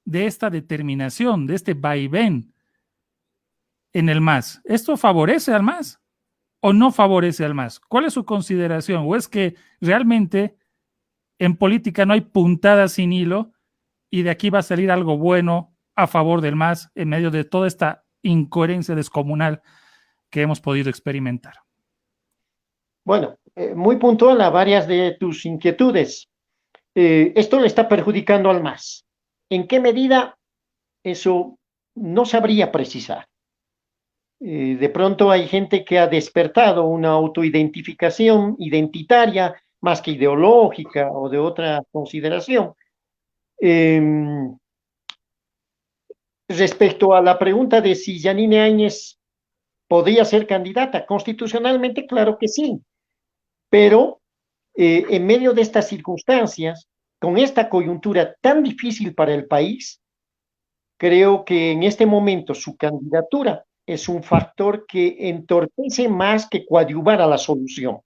de esta determinación, de este vaivén en el MAS? ¿Esto favorece al MAS o no favorece al MAS? ¿Cuál es su consideración? ¿O es que realmente en política no hay puntada sin hilo y de aquí va a salir algo bueno a favor del MAS en medio de toda esta incoherencia descomunal que hemos podido experimentar? Bueno, muy puntual a varias de tus inquietudes. Esto le está perjudicando al MAS. ¿En qué medida? Eso no sabría precisar. De pronto hay gente que ha despertado una autoidentificación identitaria más que ideológica o de otra consideración. Respecto a la pregunta de si Yanine Áñez podría ser candidata, constitucionalmente claro que sí, pero en medio de estas circunstancias, con esta coyuntura tan difícil para el país, creo que en este momento su candidatura es un factor que entorpece más que coadyuvar a la solución.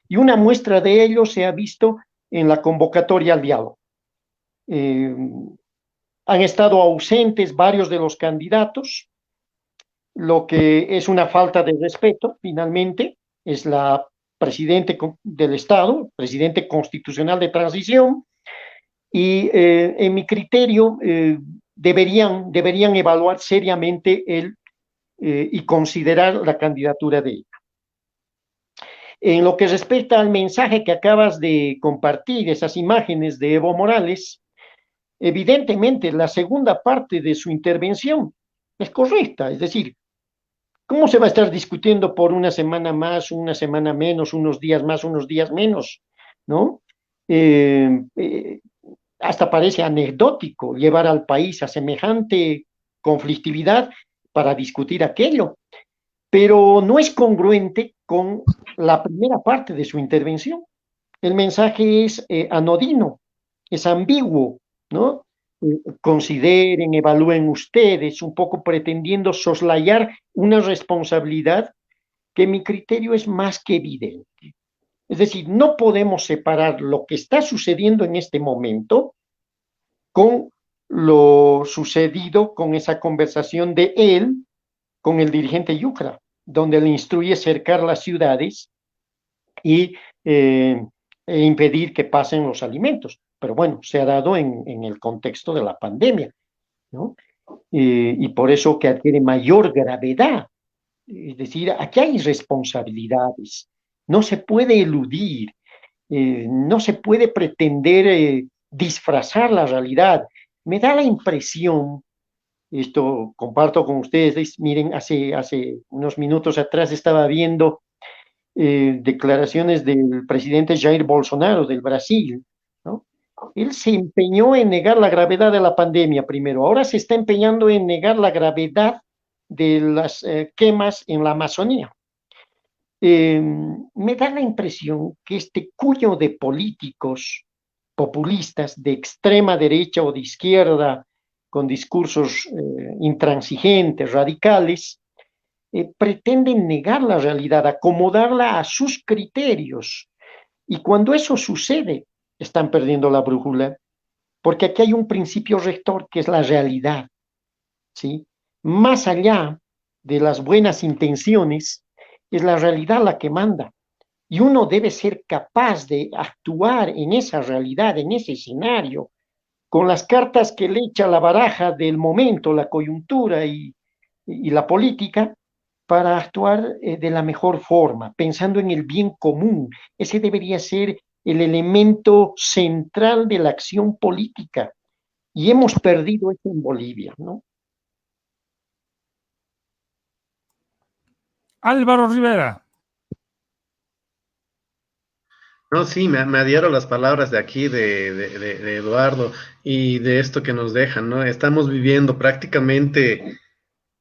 Y una muestra de ello se ha visto en la convocatoria al diálogo. Han estado ausentes varios de los candidatos, lo que es una falta de respeto, finalmente, es la presidente del Estado, presidente constitucional de transición, y en mi criterio deberían evaluar seriamente y considerar la candidatura de ella. En lo que respecta al mensaje que acabas de compartir, esas imágenes de Evo Morales, evidentemente la segunda parte de su intervención es correcta, es decir, ¿cómo se va a estar discutiendo por una semana más, una semana menos, unos días más, unos días menos? ¿No? hasta parece anecdótico llevar al país a semejante conflictividad para discutir aquello, pero no es congruente con la primera parte de su intervención. El mensaje es anodino, es ambiguo, ¿no? Consideren, evalúen ustedes, un poco pretendiendo soslayar una responsabilidad que en mi criterio es más que evidente. Es decir, no podemos separar lo que está sucediendo en este momento con lo sucedido con esa conversación de él con el dirigente Yucra, donde le instruye cercar las ciudades y impedir que pasen los alimentos. Pero bueno, se ha dado en el contexto de la pandemia, ¿no? Y por eso que adquiere mayor gravedad. Es decir, aquí hay responsabilidades, no se puede eludir, no se puede pretender disfrazar la realidad. Me da la impresión, esto comparto con ustedes, miren, hace unos minutos atrás estaba viendo declaraciones del presidente Jair Bolsonaro del Brasil, ¿no? Él se empeñó en negar la gravedad de la pandemia primero, ahora se está empeñando en negar la gravedad de las quemas en la Amazonía. Me da la impresión que este cuño de políticos populistas de extrema derecha o de izquierda, con discursos intransigentes, radicales, pretenden negar la realidad, acomodarla a sus criterios. Y cuando eso sucede, están perdiendo la brújula, porque aquí hay un principio rector que es la realidad, ¿sí? Más allá de las buenas intenciones, es la realidad la que manda. Y uno debe ser capaz de actuar en esa realidad, en ese escenario, con las cartas que le echa la baraja del momento, la coyuntura y la política, para actuar de la mejor forma, pensando en el bien común. Ese debería ser el elemento central de la acción política. Y hemos perdido eso en Bolivia, ¿no? Álvaro Rivera. No, sí, me adhiero a las palabras de aquí de Eduardo y de esto que nos dejan, ¿no? Estamos viviendo prácticamente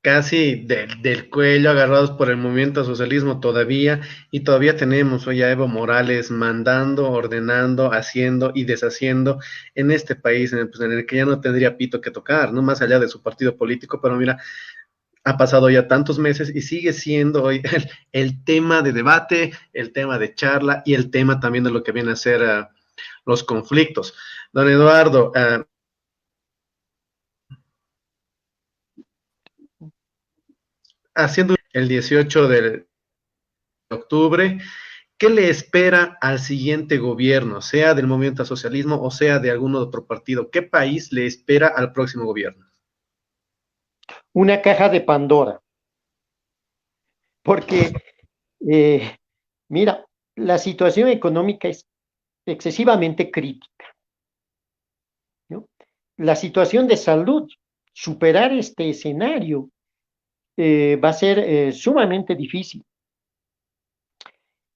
casi del cuello agarrados por el movimiento al socialismo todavía, y todavía tenemos hoy a Evo Morales mandando, ordenando, haciendo y deshaciendo en este país en el que ya no tendría pito que tocar, no más allá de su partido político. Pero mira, ha pasado ya tantos meses y sigue siendo hoy el tema de debate, el tema de charla y el tema también de lo que viene a ser los conflictos. Don Eduardo, haciendo el 18 de octubre, ¿qué le espera al siguiente gobierno, sea del movimiento al socialismo o sea de algún otro partido? ¿Qué país le espera al próximo gobierno? Una caja de Pandora, porque, mira, la situación económica es excesivamente crítica, ¿no? La situación de salud, superar este escenario va a ser sumamente difícil.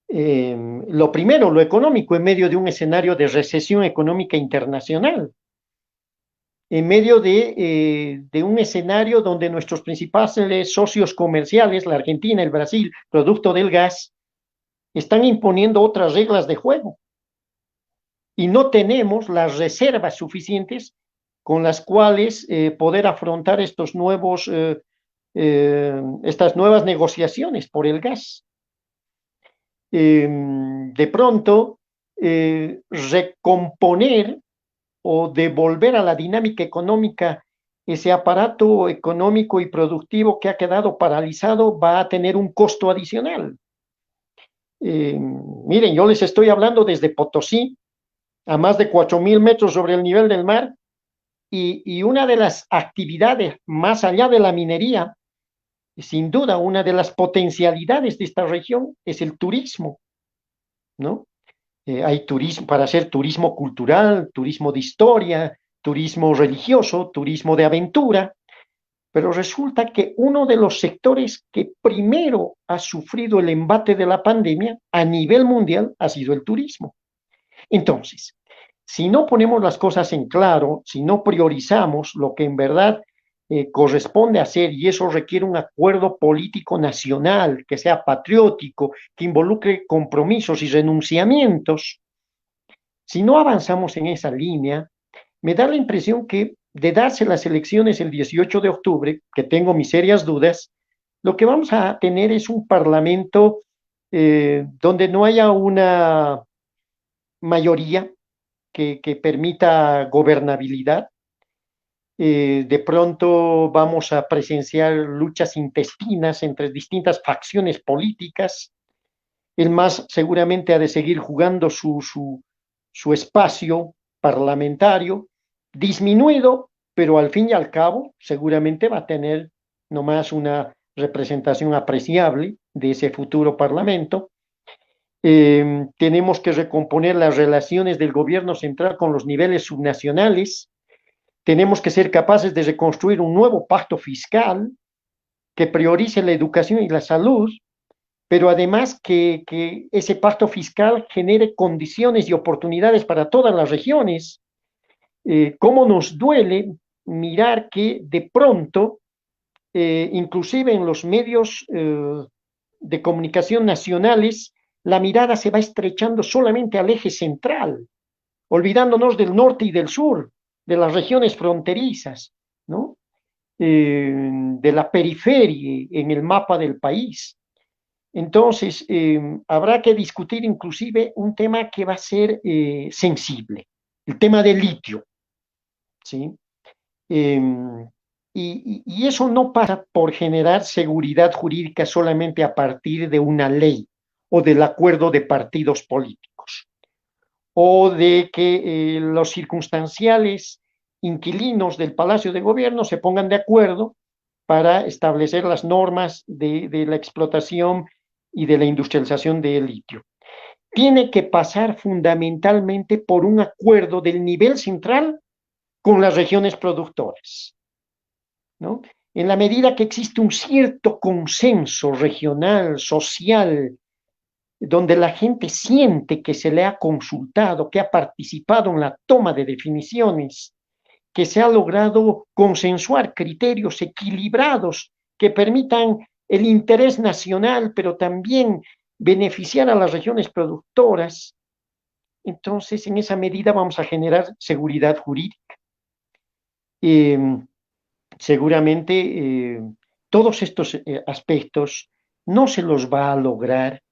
Lo primero, lo económico, en medio de un escenario de recesión económica internacional, en medio de un escenario donde nuestros principales socios comerciales, la Argentina, el Brasil, producto del gas, están imponiendo otras reglas de juego. Y no tenemos las reservas suficientes con las cuales poder afrontar estas nuevas negociaciones por el gas. De pronto, recomponer o devolver a la dinámica económica ese aparato económico y productivo que ha quedado paralizado va a tener un costo adicional. Miren, yo les estoy hablando desde Potosí, a más de 4.000 metros sobre el nivel del mar, y una de las actividades más allá de la minería, sin duda una de las potencialidades de esta región es el turismo, ¿no? Hay turismo para hacer turismo cultural, turismo de historia, turismo religioso, turismo de aventura, pero resulta que uno de los sectores que primero ha sufrido el embate de la pandemia a nivel mundial ha sido el turismo. Entonces, Si no ponemos las cosas en claro, si no priorizamos lo que en verdad corresponde hacer, y eso requiere un acuerdo político nacional que sea patriótico, que involucre compromisos y renunciamientos, si no avanzamos en esa línea, me da la impresión que de darse las elecciones el 18 de octubre, que tengo mis serias dudas, lo que vamos a tener es un parlamento donde no haya una mayoría que permita gobernabilidad. De pronto vamos a presenciar luchas intestinas entre distintas facciones políticas. El MAS seguramente ha de seguir jugando su espacio parlamentario, disminuido, pero al fin y al cabo seguramente va a tener nomás una representación apreciable de ese futuro parlamento. Tenemos que recomponer las relaciones del gobierno central con los niveles subnacionales. Tenemos que ser capaces de reconstruir un nuevo pacto fiscal que priorice la educación y la salud, pero además que ese pacto fiscal genere condiciones y oportunidades para todas las regiones. Cómo nos duele mirar que de pronto, inclusive en los medios de comunicación nacionales, la mirada se va estrechando solamente al eje central, olvidándonos del norte y del sur, de las regiones fronterizas, ¿no? De la periferia en el mapa del país. Entonces, habrá que discutir inclusive un tema que va a ser sensible, el tema del litio, ¿sí? Y eso no pasa por generar seguridad jurídica solamente a partir de una ley o del acuerdo de partidos políticos, o de que los circunstanciales inquilinos del Palacio de Gobierno se pongan de acuerdo para establecer las normas de la explotación y de la industrialización del litio. Tiene que pasar fundamentalmente por un acuerdo del nivel central con las regiones productoras, ¿no? En la medida que existe un cierto consenso regional, social, donde la gente siente que se le ha consultado, que ha participado en la toma de definiciones, que se ha logrado consensuar criterios equilibrados que permitan el interés nacional, pero también beneficiar a las regiones productoras, entonces en esa medida vamos a generar seguridad jurídica. Seguramente todos estos aspectos no se los va a lograr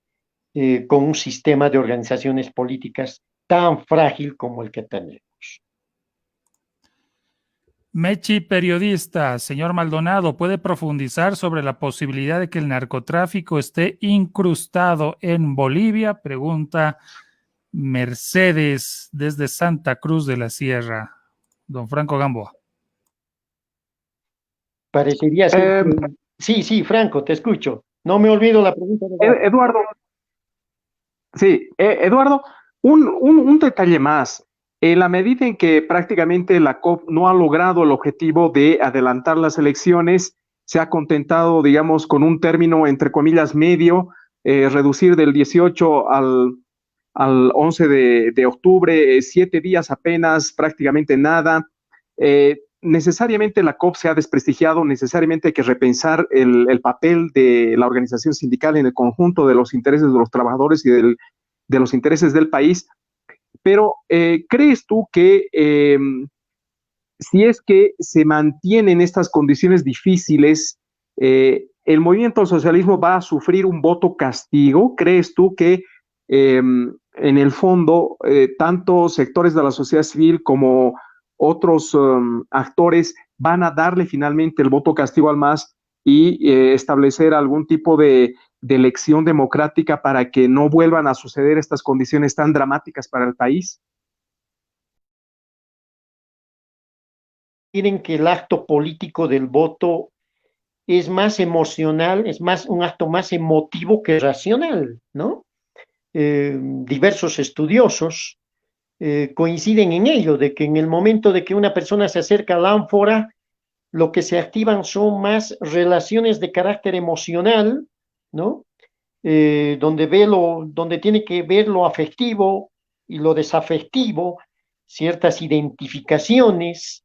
con un sistema de organizaciones políticas tan frágil como el que tenemos. Mechi, periodista, señor Maldonado, ¿puede profundizar sobre la posibilidad de que el narcotráfico esté incrustado en Bolivia? Pregunta Mercedes desde Santa Cruz de la Sierra. Don Franco Gamboa. Parecería ser... Sí, Franco, te escucho. No me olvido la pregunta de... Eduardo. Sí, Eduardo, un detalle más. En la medida en que prácticamente la COP no ha logrado el objetivo de adelantar las elecciones, se ha contentado, digamos, con un término, entre comillas, medio, reducir del 18 al 11 de octubre, 7 días apenas, prácticamente nada. Necesariamente la COP se ha desprestigiado, necesariamente hay que repensar el papel de la organización sindical en el conjunto de los intereses de los trabajadores y de los intereses del país. Pero, ¿crees tú que si es que se mantienen estas condiciones difíciles, el movimiento al socialismo va a sufrir un voto castigo? ¿Crees tú que en el fondo tanto sectores de la sociedad civil como otros actores van a darle finalmente el voto castigo al MAS y establecer algún tipo de elección democrática para que no vuelvan a suceder estas condiciones tan dramáticas para el país? Quieren que el acto político del voto es más emocional, es más un acto más emotivo que racional, ¿no? Diversos estudiosos coinciden en ello, de que en el momento de que una persona se acerca a la ánfora, lo que se activan son más relaciones de carácter emocional, ¿no? Donde tiene que ver lo afectivo y lo desafectivo, ciertas identificaciones,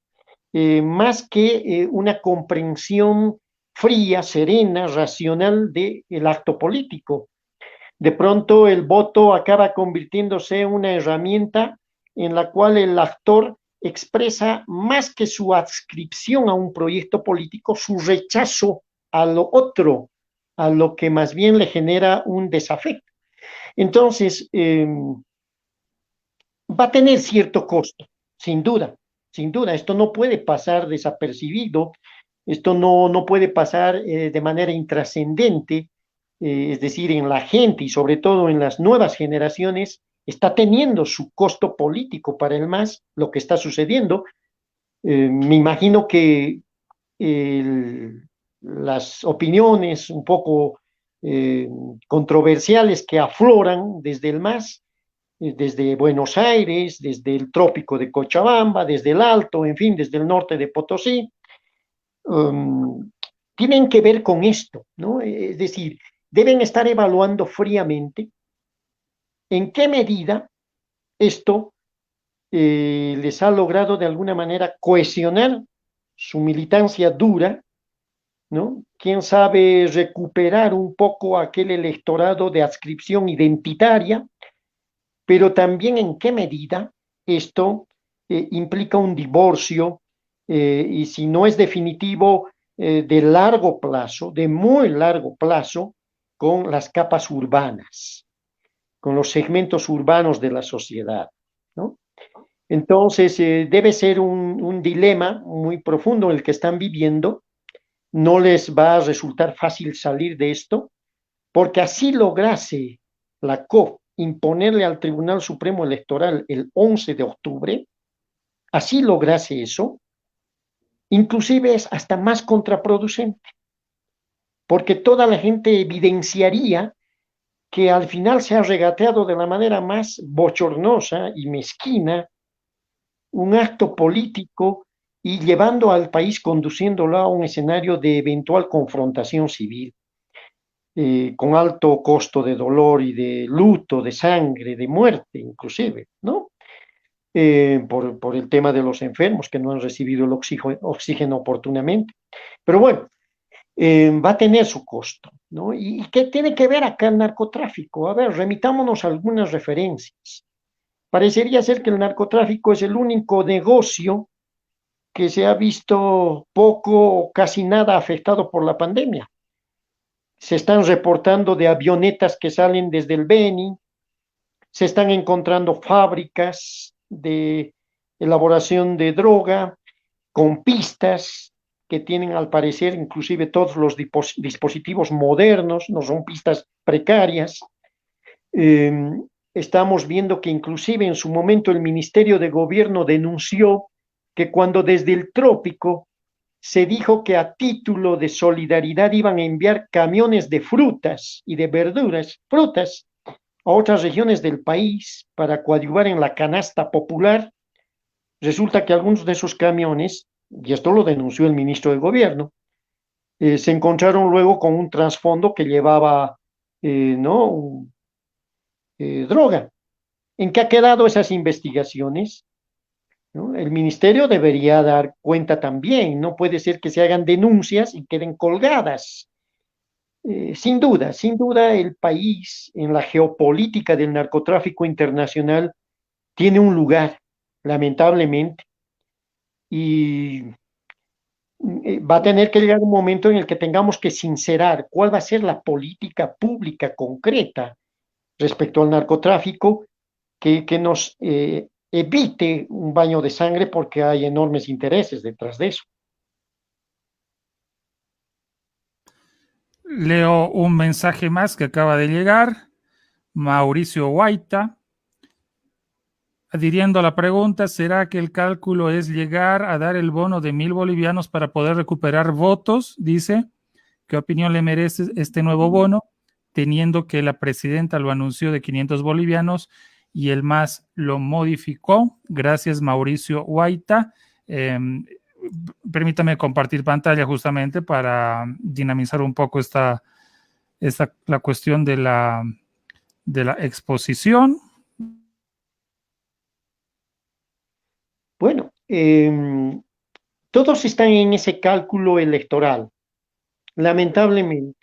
más que una comprensión fría, serena, racional del acto político. De pronto el voto acaba convirtiéndose en una herramienta en la cual el actor expresa más que su adscripción a un proyecto político, su rechazo a lo otro, a lo que más bien le genera un desafecto. Entonces, va a tener cierto costo, sin duda, sin duda. Esto no puede pasar desapercibido, esto no puede pasar de manera intrascendente, es decir, en la gente y sobre todo en las nuevas generaciones, está teniendo su costo político para el MAS lo que está sucediendo. Me imagino que las opiniones un poco eh, controversiales que afloran desde el MAS, desde Buenos Aires, desde el trópico de Cochabamba, desde el Alto, en fin, desde el norte de Potosí, um, tienen que ver con esto, ¿no? Es decir, deben estar evaluando fríamente en qué medida esto les ha logrado de alguna manera cohesionar su militancia dura, ¿no? Quién sabe recuperar un poco aquel electorado de adscripción identitaria, pero también en qué medida esto implica un divorcio y si no es definitivo, de largo plazo, de muy largo plazo, con las capas urbanas, con los segmentos urbanos de la sociedad, ¿no? Entonces, debe ser un dilema muy profundo el que están viviendo. No les va a resultar fácil salir de esto, porque así lograse la COP imponerle al Tribunal Supremo Electoral el 11 de octubre, así lograse eso, inclusive es hasta más contraproducente, porque toda la gente evidenciaría que al final se ha regateado de la manera más bochornosa y mezquina un acto político y llevando al país, conduciéndolo a un escenario de eventual confrontación civil, con alto costo de dolor y de luto, de sangre, de muerte inclusive, ¿no? Por el tema de los enfermos que no han recibido el oxígeno oportunamente. Pero bueno, va a tener su costo, ¿no? ¿Y qué tiene que ver acá el narcotráfico? A ver, remitámonos a algunas referencias. Parecería ser que el narcotráfico es el único negocio que se ha visto poco o casi nada afectado por la pandemia. Se están reportando de avionetas que salen desde el Beni, se están encontrando fábricas de elaboración de droga con pistas que tienen al parecer inclusive todos los dispositivos modernos, no son pistas precarias. Eh, Estamos viendo que inclusive en su momento el Ministerio de Gobierno denunció que cuando desde el trópico se dijo que a título de solidaridad iban a enviar camiones de frutas y de verduras, frutas, a otras regiones del país para coadyuvar en la canasta popular, resulta que algunos de esos camiones, y esto lo denunció el ministro de Gobierno, se encontraron luego con un trasfondo que llevaba, ¿no? Droga. ¿En qué ha quedado esas investigaciones? ¿No? El ministerio debería dar cuenta también, no puede ser que se hagan denuncias y queden colgadas. Sin duda, el país en la geopolítica del narcotráfico internacional tiene un lugar, lamentablemente, y va a tener que llegar un momento en el que tengamos que sincerar cuál va a ser la política pública concreta respecto al narcotráfico que nos evite un baño de sangre porque hay enormes intereses detrás de eso. Leo un mensaje más que acaba de llegar. Mauricio Guaita, adhiriendo a la pregunta, ¿será que el cálculo es llegar a dar el bono de 1.000 bolivianos para poder recuperar votos? Dice, ¿qué opinión le merece este nuevo bono, teniendo que la presidenta lo anunció de 500 bolivianos y el MAS lo modificó? Gracias, Mauricio Guaita. Permítame compartir pantalla justamente para dinamizar un poco la cuestión de la exposición. Bueno, todos están en ese cálculo electoral, lamentablemente.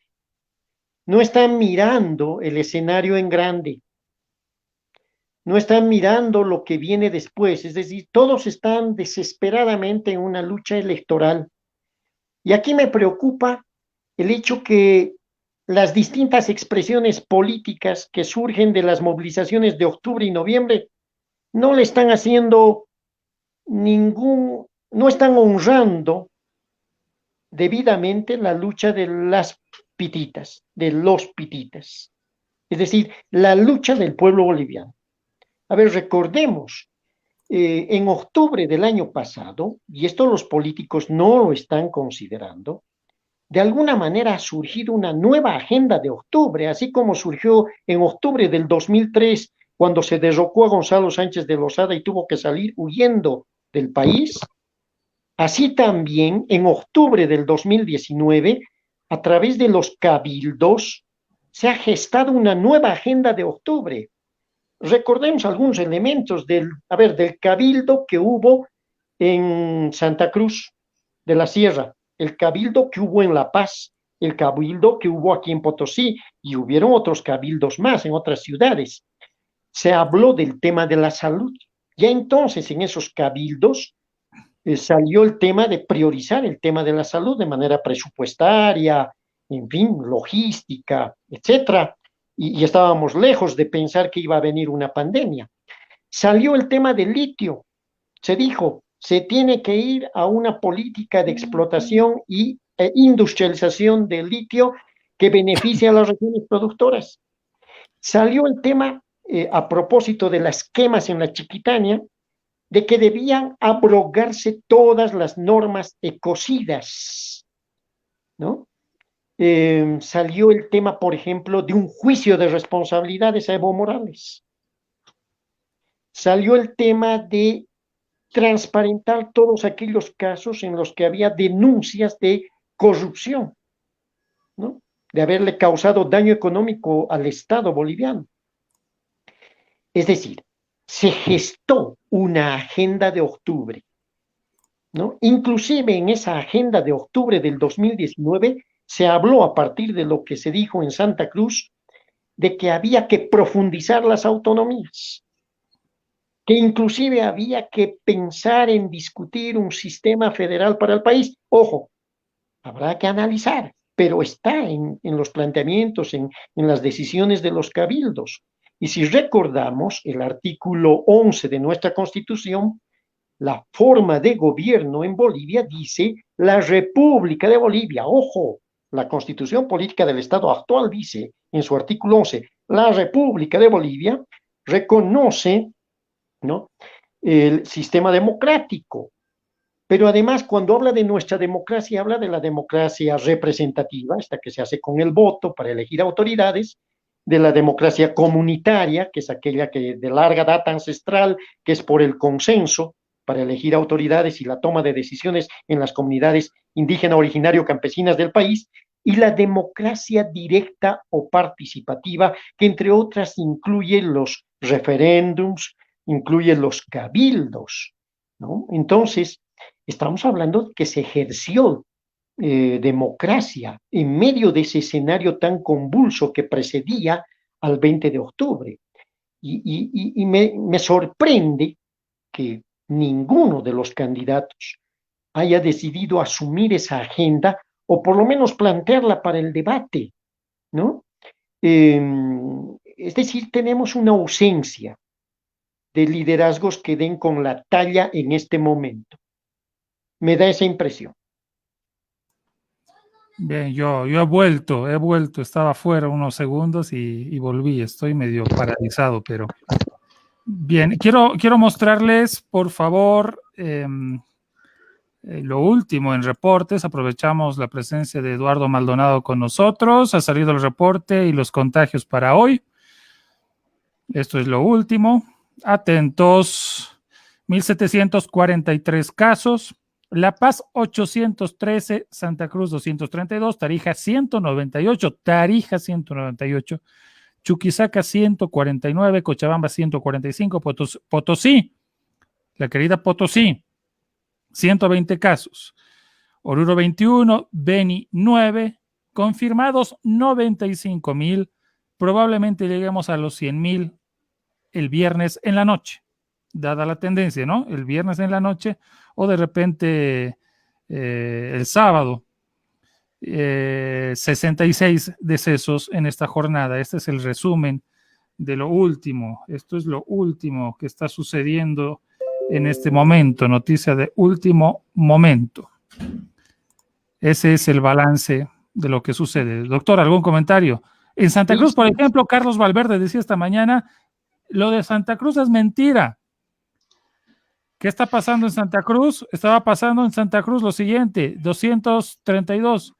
No están mirando el escenario en grande, no están mirando lo que viene después, es decir, todos están desesperadamente en una lucha electoral. Y aquí me preocupa el hecho que las distintas expresiones políticas que surgen de las movilizaciones de octubre y noviembre no le están haciendo no están honrando debidamente la lucha de las pititas, de los pititas, es decir, la lucha del pueblo boliviano. A ver, recordemos, en octubre del año pasado, y esto los políticos no lo están considerando, de alguna manera ha surgido una nueva agenda de octubre, así como surgió en octubre del 2003, cuando se derrocó a Gonzalo Sánchez de Lozada y tuvo que salir huyendo del país. Así también en octubre del 2019, a través de los cabildos, se ha gestado una nueva agenda de octubre. Recordemos algunos elementos del cabildo que hubo en Santa Cruz de la Sierra, el cabildo que hubo en La Paz, el cabildo que hubo aquí en Potosí, y hubieron otros cabildos más en otras ciudades. Se habló del tema de la salud. Ya entonces en esos cabildos salió el tema de priorizar el tema de la salud de manera presupuestaria, en fin, logística, etcétera, y estábamos lejos de pensar que iba a venir una pandemia. Salió el tema del litio, se dijo, se tiene que ir a una política de explotación e industrialización del litio que beneficie a las regiones productoras. Salió el tema, a propósito de las quemas en la Chiquitania, de que debían abrogarse todas las normas ecocidas, ¿no? Salió el tema, por ejemplo, de un juicio de responsabilidades a Evo Morales. Salió el tema de transparentar todos aquellos casos en los que había denuncias de corrupción, ¿no? De haberle causado daño económico al Estado boliviano. Es decir, se gestó una agenda de octubre, ¿no? Inclusive en esa agenda de octubre del 2019 se habló, a partir de lo que se dijo en Santa Cruz, de que había que profundizar las autonomías, que inclusive había que pensar en discutir un sistema federal para el país. Ojo, habrá que analizar, pero está en los planteamientos, en las decisiones de los cabildos. Y si recordamos el artículo 11 de nuestra Constitución, la forma de gobierno en Bolivia dice la República de Bolivia. Ojo, la Constitución Política del Estado actual dice en su artículo 11, la República de Bolivia reconoce, ¿no?, el sistema democrático. Pero además, cuando habla de nuestra democracia, habla de la democracia representativa, esta que se hace con el voto para elegir autoridades, de la democracia comunitaria, que es aquella que de larga data ancestral, que es por el consenso para elegir autoridades y la toma de decisiones en las comunidades indígena, originario, campesinas del país, y la democracia directa o participativa, que entre otras incluye los referéndums, incluye los cabildos, ¿no? Entonces, estamos hablando de que se ejerció democracia en medio de ese escenario tan convulso que precedía al 20 de octubre. Y me sorprende que ninguno de los candidatos haya decidido asumir esa agenda o por lo menos plantearla para el debate, ¿no? Es decir, tenemos una ausencia de liderazgos que den con la talla en este momento. Me da esa impresión. Bien, yo he vuelto, estaba fuera unos segundos y volví, estoy medio paralizado, pero bien, quiero mostrarles, por favor, lo último en reportes. Aprovechamos la presencia de Eduardo Maldonado con nosotros, ha salido el reporte y los contagios para hoy. Esto es lo último. Atentos, 1,743 casos. La Paz 813, Santa Cruz 232, Tarija 198, Chuquisaca 149, Cochabamba 145, Potosí La querida Potosí, 120 casos. Oruro 21, Beni 9, confirmados 95,000. Probablemente lleguemos a los 100,000 el viernes en la noche, dada la tendencia, ¿no? El viernes en la noche o de repente el sábado. 66 decesos en esta jornada. Este es el resumen de lo último. Esto es lo último que está sucediendo en este momento. Noticia de último momento. Ese es el balance de lo que sucede. Doctor, ¿algún comentario? En Santa Cruz, por ejemplo, Carlos Valverde decía esta mañana, lo de Santa Cruz es mentira. ¿Qué está pasando en Santa Cruz? Estaba pasando en Santa Cruz lo siguiente, 232.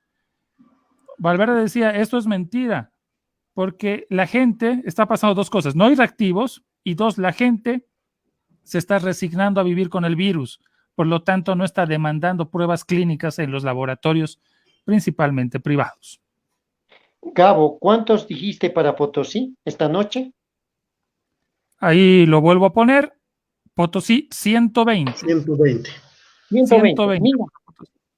Valverde decía, esto es mentira, porque la gente está pasando dos cosas, no hay reactivos, y dos, la gente se está resignando a vivir con el virus, por lo tanto no está demandando pruebas clínicas en los laboratorios, principalmente privados. Gabo, ¿cuántos dijiste para Potosí esta noche? Ahí lo vuelvo a poner, Potosí 120. 120. 120. Mira,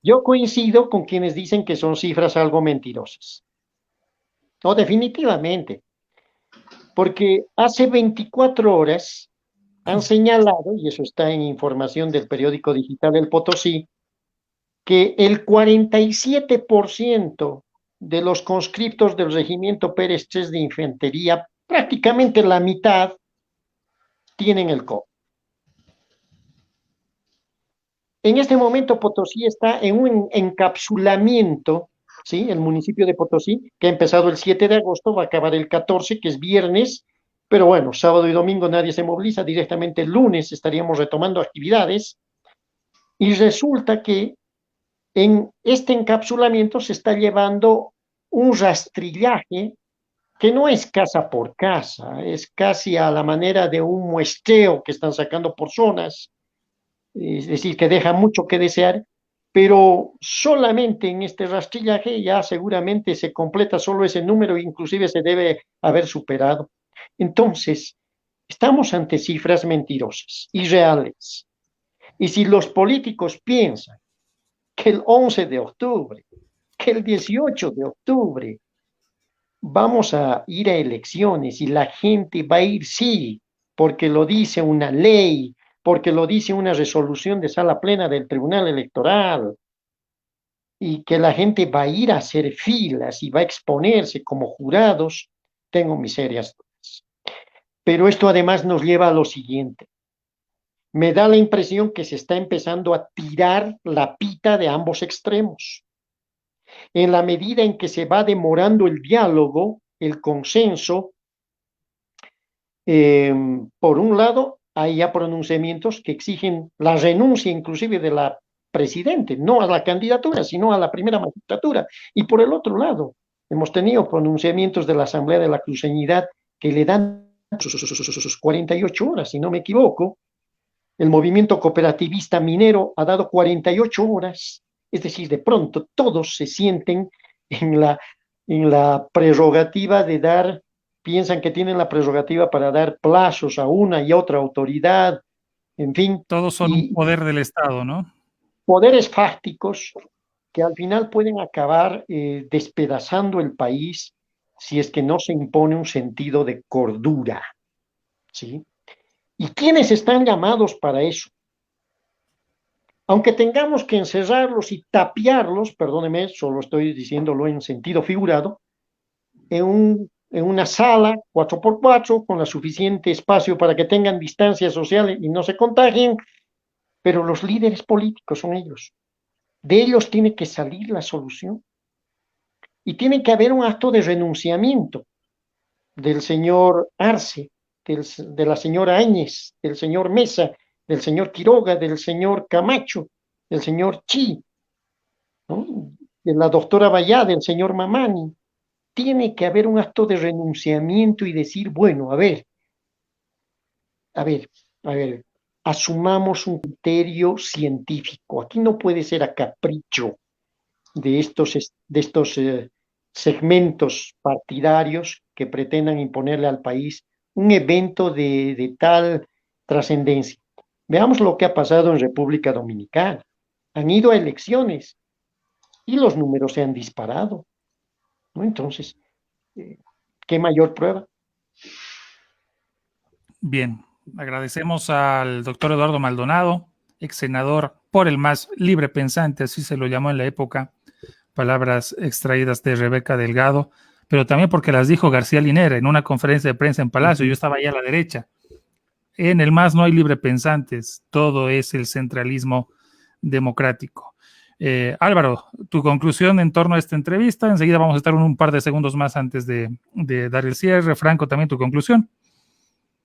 yo coincido con quienes dicen que son cifras algo mentirosas. No, definitivamente. Porque hace 24 horas han señalado, y eso está en información del periódico digital El Potosí, que el 47% de los conscriptos del regimiento Pérez III de Infantería, prácticamente la mitad, tienen el COVID. En este momento Potosí está en un encapsulamiento, ¿sí? El municipio de Potosí, que ha empezado el 7 de agosto, va a acabar el 14, que es viernes, pero bueno, sábado y domingo nadie se moviliza, directamente el lunes estaríamos retomando actividades, y resulta que en este encapsulamiento se está llevando un rastrillaje que no es casa por casa, es casi a la manera de un muestreo que están sacando por zonas, es decir, que deja mucho que desear, pero solamente en este rastrillaje ya seguramente se completa solo ese número, inclusive se debe haber superado. Entonces, estamos ante cifras mentirosas, irreales. Y si los políticos piensan que el 11 de octubre, que el 18 de octubre vamos a ir a elecciones y la gente va a ir, sí, porque lo dice una ley, porque lo dice una resolución de sala plena del Tribunal Electoral, y que la gente va a ir a hacer filas y va a exponerse como jurados, tengo mis serias dudas. Pero esto además nos lleva a lo siguiente. Me da la impresión que se está empezando a tirar la pita de ambos extremos. En la medida en que se va demorando el diálogo, el consenso, por un lado, hay ya pronunciamientos que exigen la renuncia inclusive de la presidente, no a la candidatura, sino a la primera magistratura. Y por el otro lado, hemos tenido pronunciamientos de la Asamblea de la Cruceñidad que le dan sus 48 horas, si no me equivoco. El movimiento cooperativista minero ha dado 48 horas, es decir, de pronto todos se sienten en la prerrogativa de dar, piensan que tienen la prerrogativa para dar plazos a una y otra autoridad, en fin. Todos son un poder del Estado, ¿no? Poderes fácticos que al final pueden acabar despedazando el país si es que no se impone un sentido de cordura, ¿sí? ¿Y quiénes están llamados para eso? Aunque tengamos que encerrarlos y tapiarlos, perdóneme, solo estoy diciéndolo en sentido figurado, en una sala 4x4 con la suficiente espacio para que tengan distancia social y no se contagien, pero los líderes políticos son ellos. De ellos tiene que salir la solución. Y tiene que haber un acto de renunciamiento del señor Arce, de la señora Áñez, del señor Mesa, del señor Quiroga, del señor Camacho, del señor Chi, ¿no? De la doctora Bayá, del señor Mamani. Tiene que haber un acto de renunciamiento y decir, bueno, a ver, asumamos un criterio científico. Aquí no puede ser a capricho de estos segmentos partidarios que pretendan imponerle al país un evento de tal trascendencia. Veamos lo que ha pasado en República Dominicana. Han ido a elecciones y los números se han disparado, ¿no? Entonces, ¿qué mayor prueba? Bien, agradecemos al doctor Eduardo Maldonado, ex senador por el MAS, libre pensante, así se lo llamó en la época, palabras extraídas de Rebeca Delgado, pero también porque las dijo García Linera en una conferencia de prensa en Palacio. Yo estaba ahí a la derecha. En el MAS no hay libre pensantes, todo es el centralismo democrático. Álvaro, tu conclusión en torno a esta entrevista. Enseguida vamos a estar un par de segundos más antes de dar el cierre. Franco, también tu conclusión.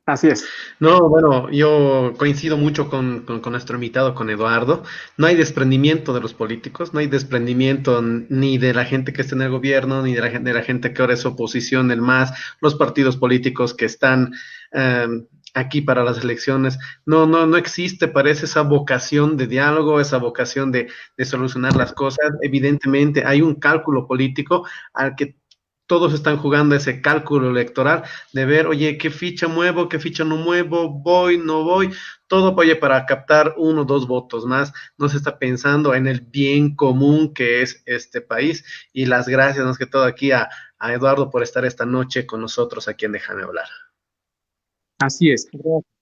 Así es. No, bueno, yo coincido mucho con nuestro invitado, con Eduardo. No hay desprendimiento de los políticos, no hay desprendimiento ni de la gente que está en el gobierno, ni de la gente que ahora es oposición, el MAS, los partidos políticos que están aquí para las elecciones. No existe, parece, esa vocación de diálogo, esa vocación de solucionar las cosas. Evidentemente hay un cálculo político al que todos están jugando ese cálculo electoral de ver, oye, ¿qué ficha muevo? ¿Qué ficha no muevo? ¿Voy? ¿No voy? Todo, oye, para captar 1 o 2 votos más. No se está pensando en el bien común que es este país. Y las gracias, más que todo, aquí a Eduardo por estar esta noche con nosotros aquí en Déjame Hablar. Así es.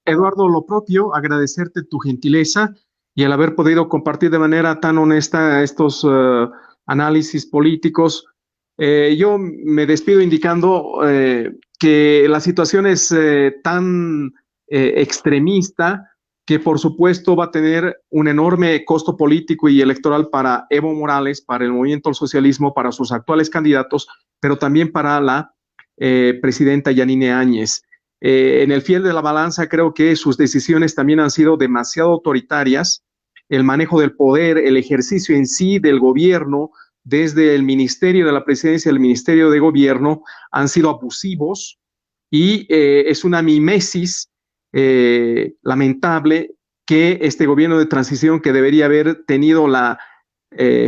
Eduardo, lo propio, agradecerte tu gentileza y el haber podido compartir de manera tan honesta estos análisis políticos. Yo me despido indicando que la situación es tan extremista que por supuesto va a tener un enorme costo político y electoral para Evo Morales, para el movimiento al socialismo, para sus actuales candidatos, pero también para la presidenta Yanine Áñez. En el fiel de la balanza creo que sus decisiones también han sido demasiado autoritarias. El manejo del poder, el ejercicio en sí del gobierno, desde el Ministerio de la Presidencia y el Ministerio de Gobierno, han sido abusivos y es una mimesis lamentable que este gobierno de transición, que debería haber tenido la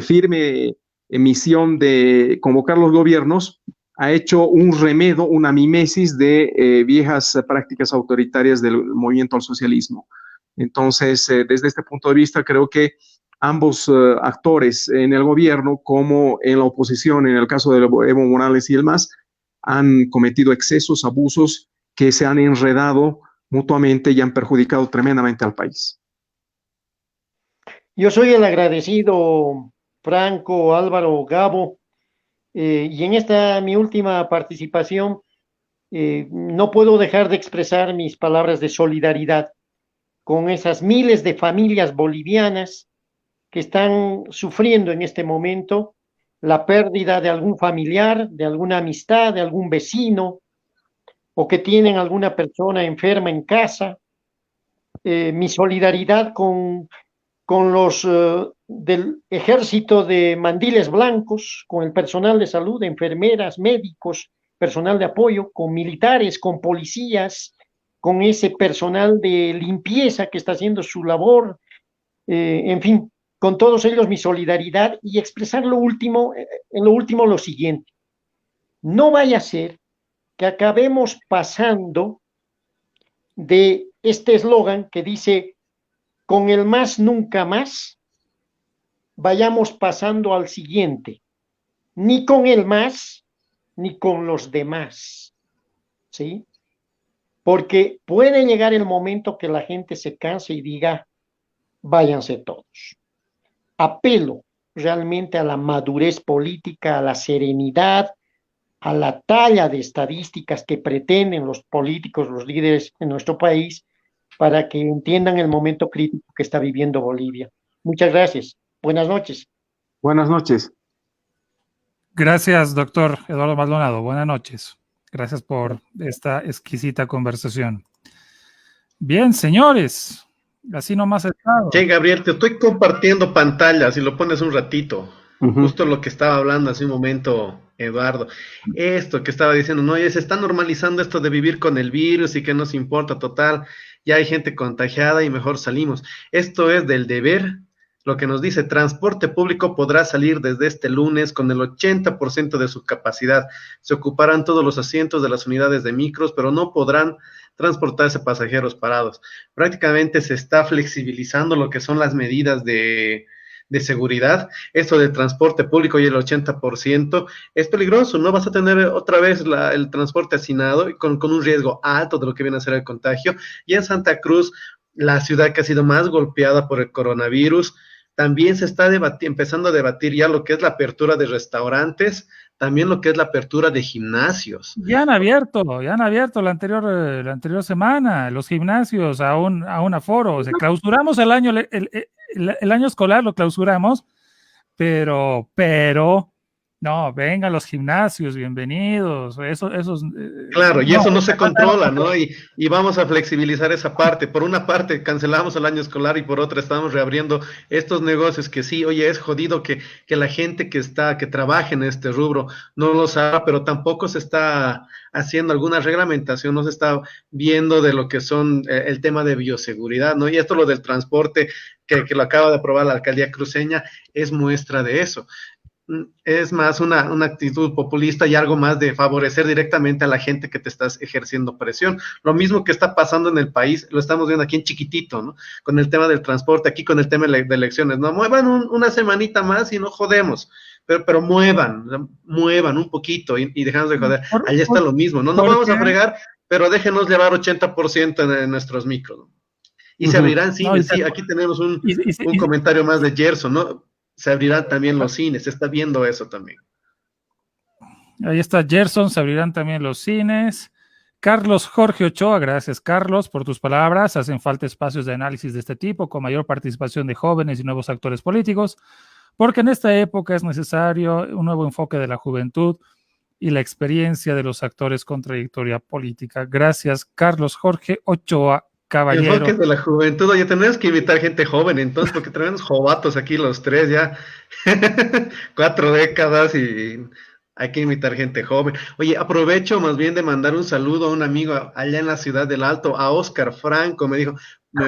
firme misión de convocar los gobiernos, ha hecho un remedo, una mimesis de viejas prácticas autoritarias del movimiento al socialismo. Entonces, desde este punto de vista, creo que ambos actores en el gobierno como en la oposición, en el caso de Evo Morales y el MAS, han cometido excesos, abusos que se han enredado mutuamente y han perjudicado tremendamente al país. Yo soy el agradecido, Franco, Álvaro, Gabo, y en esta mi última participación no puedo dejar de expresar mis palabras de solidaridad con esas miles de familias bolivianas que están sufriendo en este momento la pérdida de algún familiar, de alguna amistad, de algún vecino, o que tienen alguna persona enferma en casa. Mi solidaridad con los del ejército de mandiles blancos, con el personal de salud, enfermeras, médicos, personal de apoyo, con militares, con policías, con ese personal de limpieza que está haciendo su labor, en fin, con todos ellos mi solidaridad, y expresar lo último lo siguiente: no vaya a ser que acabemos pasando de este eslogan que dice con el MAS nunca más, vayamos pasando al siguiente: ni con el MAS ni con los demás, ¿sí? Porque puede llegar el momento que la gente se canse y diga, váyanse todos. Apelo realmente a la madurez política, a la serenidad, a la talla de estadísticas que pretenden los políticos, los líderes en nuestro país, para que entiendan el momento crítico que está viviendo Bolivia. Muchas gracias. Buenas noches. Buenas noches. Gracias, doctor Eduardo Maldonado. Buenas noches. Gracias por esta exquisita conversación. Bien, señores, así nomás ha estado. Che, Gabriel, te estoy compartiendo pantalla, si lo pones un ratito. Justo lo que estaba hablando hace un momento Eduardo. Esto que estaba diciendo, no, ya se está normalizando esto de vivir con el virus y que nos importa, total. Ya hay gente contagiada y mejor salimos. Esto es del deber. Lo que nos dice, transporte público podrá salir desde este lunes con el 80% de su capacidad. Se ocuparán todos los asientos de las unidades de micros, pero no podrán transportarse pasajeros parados. Prácticamente se está flexibilizando lo que son las medidas de seguridad. Esto del transporte público y el 80% es peligroso, ¿no? Vas a tener otra vez el transporte hacinado y con un riesgo alto de lo que viene a ser el contagio. Y en Santa Cruz, la ciudad que ha sido más golpeada por el coronavirus, también se está empezando a debatir ya lo que es la apertura de restaurantes, también lo que es la apertura de gimnasios. Ya han abierto la anterior semana los gimnasios a un aforo. O sea, clausuramos el año escolar, lo clausuramos, pero no, vengan los gimnasios, bienvenidos. Claro, y eso no se controla, ¿no? Y vamos a flexibilizar esa parte. Por una parte, cancelamos el año escolar y por otra estamos reabriendo estos negocios que sí, oye, es jodido que la gente que trabaja en este rubro no lo sabe, pero tampoco se está haciendo alguna reglamentación, no se está viendo de lo que son el tema de bioseguridad, ¿no? Y esto lo del transporte, que lo acaba de aprobar la alcaldía cruceña, es muestra de eso. Es más una actitud populista y algo más de favorecer directamente a la gente que te estás ejerciendo presión. Lo mismo que está pasando en el país, lo estamos viendo aquí en chiquitito, ¿no? Con el tema del transporte, aquí con el tema de elecciones, ¿no? Muevan una semanita más y no jodemos, pero muevan un poquito y dejamos de joder. Allá está lo mismo, ¿no? No vamos a fregar, pero déjenos llevar 80% en nuestros micros, ¿no? Y se abrirán cines, sí, aquí tenemos un comentario más de Gerson, ¿no? Se abrirán también los cines, se está viendo eso también. Ahí está Gerson, se abrirán también los cines. Carlos Jorge Ochoa, gracias Carlos por tus palabras. Hacen falta espacios de análisis de este tipo, con mayor participación de jóvenes y nuevos actores políticos, porque en esta época es necesario un nuevo enfoque de la juventud y la experiencia de los actores con trayectoria política. Gracias, Carlos Jorge Ochoa. Caballero. Enfoques de la juventud, oye, tenemos que invitar gente joven, entonces, porque tenemos jovatos aquí los tres ya, 4 décadas y hay que invitar gente joven. Oye, aprovecho más bien de mandar un saludo a un amigo allá en la ciudad del Alto, a Oscar Franco, me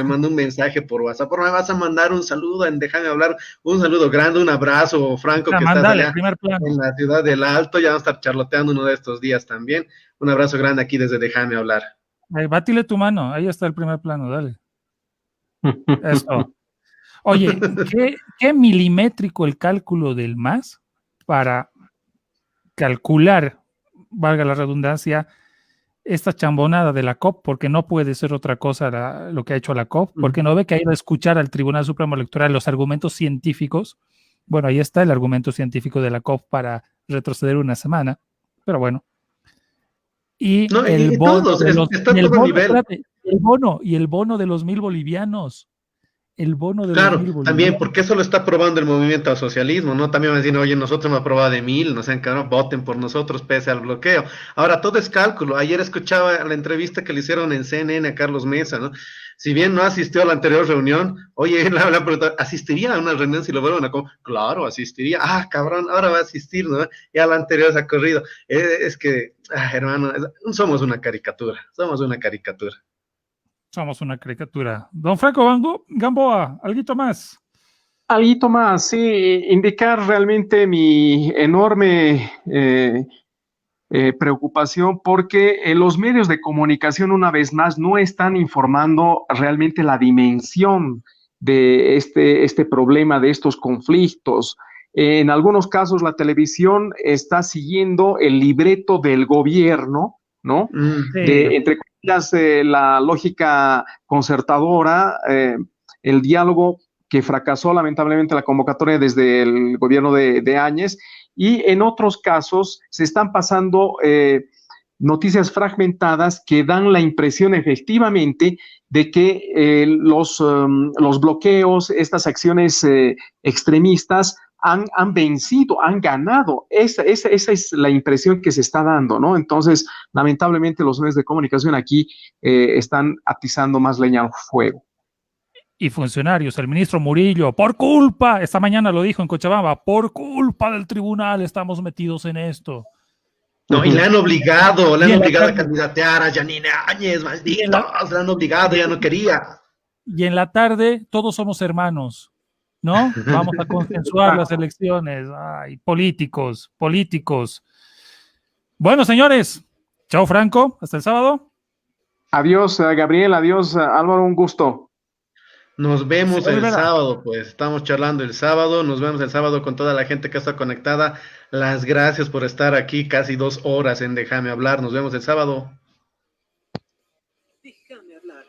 mandó un mensaje por WhatsApp, me vas a mandar un saludo, déjame hablar, un saludo grande, un abrazo, Franco, que estás allá en la ciudad del Alto, ya vamos a estar charloteando uno de estos días también, un abrazo grande aquí desde Déjame Hablar. Bátile tu mano, ahí está el primer plano, dale. Eso. Oye, ¿qué milimétrico el cálculo del MAS para calcular, valga la redundancia, esta chambonada de la COP, porque no puede ser otra cosa lo que ha hecho la COP, porque no ve que ha ido a escuchar al Tribunal Supremo Electoral los argumentos científicos. Bueno, ahí está el argumento científico de la COP para retroceder una semana, pero bueno. Y el bono de los 1,000 bolivianos. El bono de claro, los 1,000 bolivianos. También, porque eso lo está aprobando el movimiento al socialismo, ¿no? También me dicen, oye, nosotros hemos aprobado de 1,000, no sean cabrón, voten por nosotros pese al bloqueo. Ahora, todo es cálculo. Ayer escuchaba la entrevista que le hicieron en CNN a Carlos Mesa, ¿no? Si bien no asistió a la anterior reunión, oye, le han preguntado, ¿asistiría a una reunión si lo vuelven a comer? Claro, asistiría. Ah, cabrón, ahora va a asistir, ¿no? Ya la anterior se ha corrido. Es que, hermano, somos una caricatura. Somos una caricatura. Don Franco Gamboa, ¿alguito más? Alguito más, sí, indicar realmente mi enorme preocupación porque los medios de comunicación una vez más no están informando realmente la dimensión de este problema, de estos conflictos. En algunos casos la televisión está siguiendo el libreto del gobierno, ¿no? Sí. Entre comillas, la lógica concertadora, el diálogo que fracasó lamentablemente la convocatoria desde el gobierno de Áñez, y en otros casos se están pasando noticias fragmentadas que dan la impresión efectivamente de que los bloqueos, estas acciones extremistas han vencido, han ganado. Esa es la impresión que se está dando, ¿no? Entonces, lamentablemente los medios de comunicación aquí están atizando más leña al fuego. Y funcionarios, el ministro Murillo, por culpa, esta mañana lo dijo en Cochabamba, por culpa del tribunal estamos metidos en esto. No, y le han obligado a candidatear a Yanine Áñez, malditos, le han obligado, ya no quería. Y en la tarde, todos somos hermanos, ¿no? Vamos a consensuar las elecciones. Ay, políticos. Bueno, señores, chao Franco, hasta el sábado. Adiós, Gabriel, adiós, Álvaro, un gusto. Nos vemos Señor el Rivera. sábado, pues estamos charlando el sábado, nos vemos el sábado con toda la gente que está conectada. Las gracias por estar aquí casi 2 horas en Déjame hablar. Nos vemos el sábado. Déjame hablar.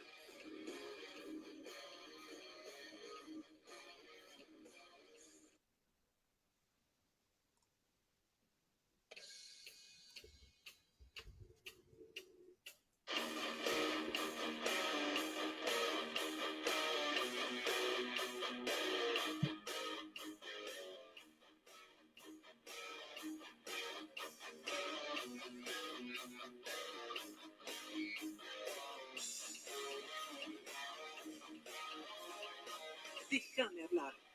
Déjame hablar.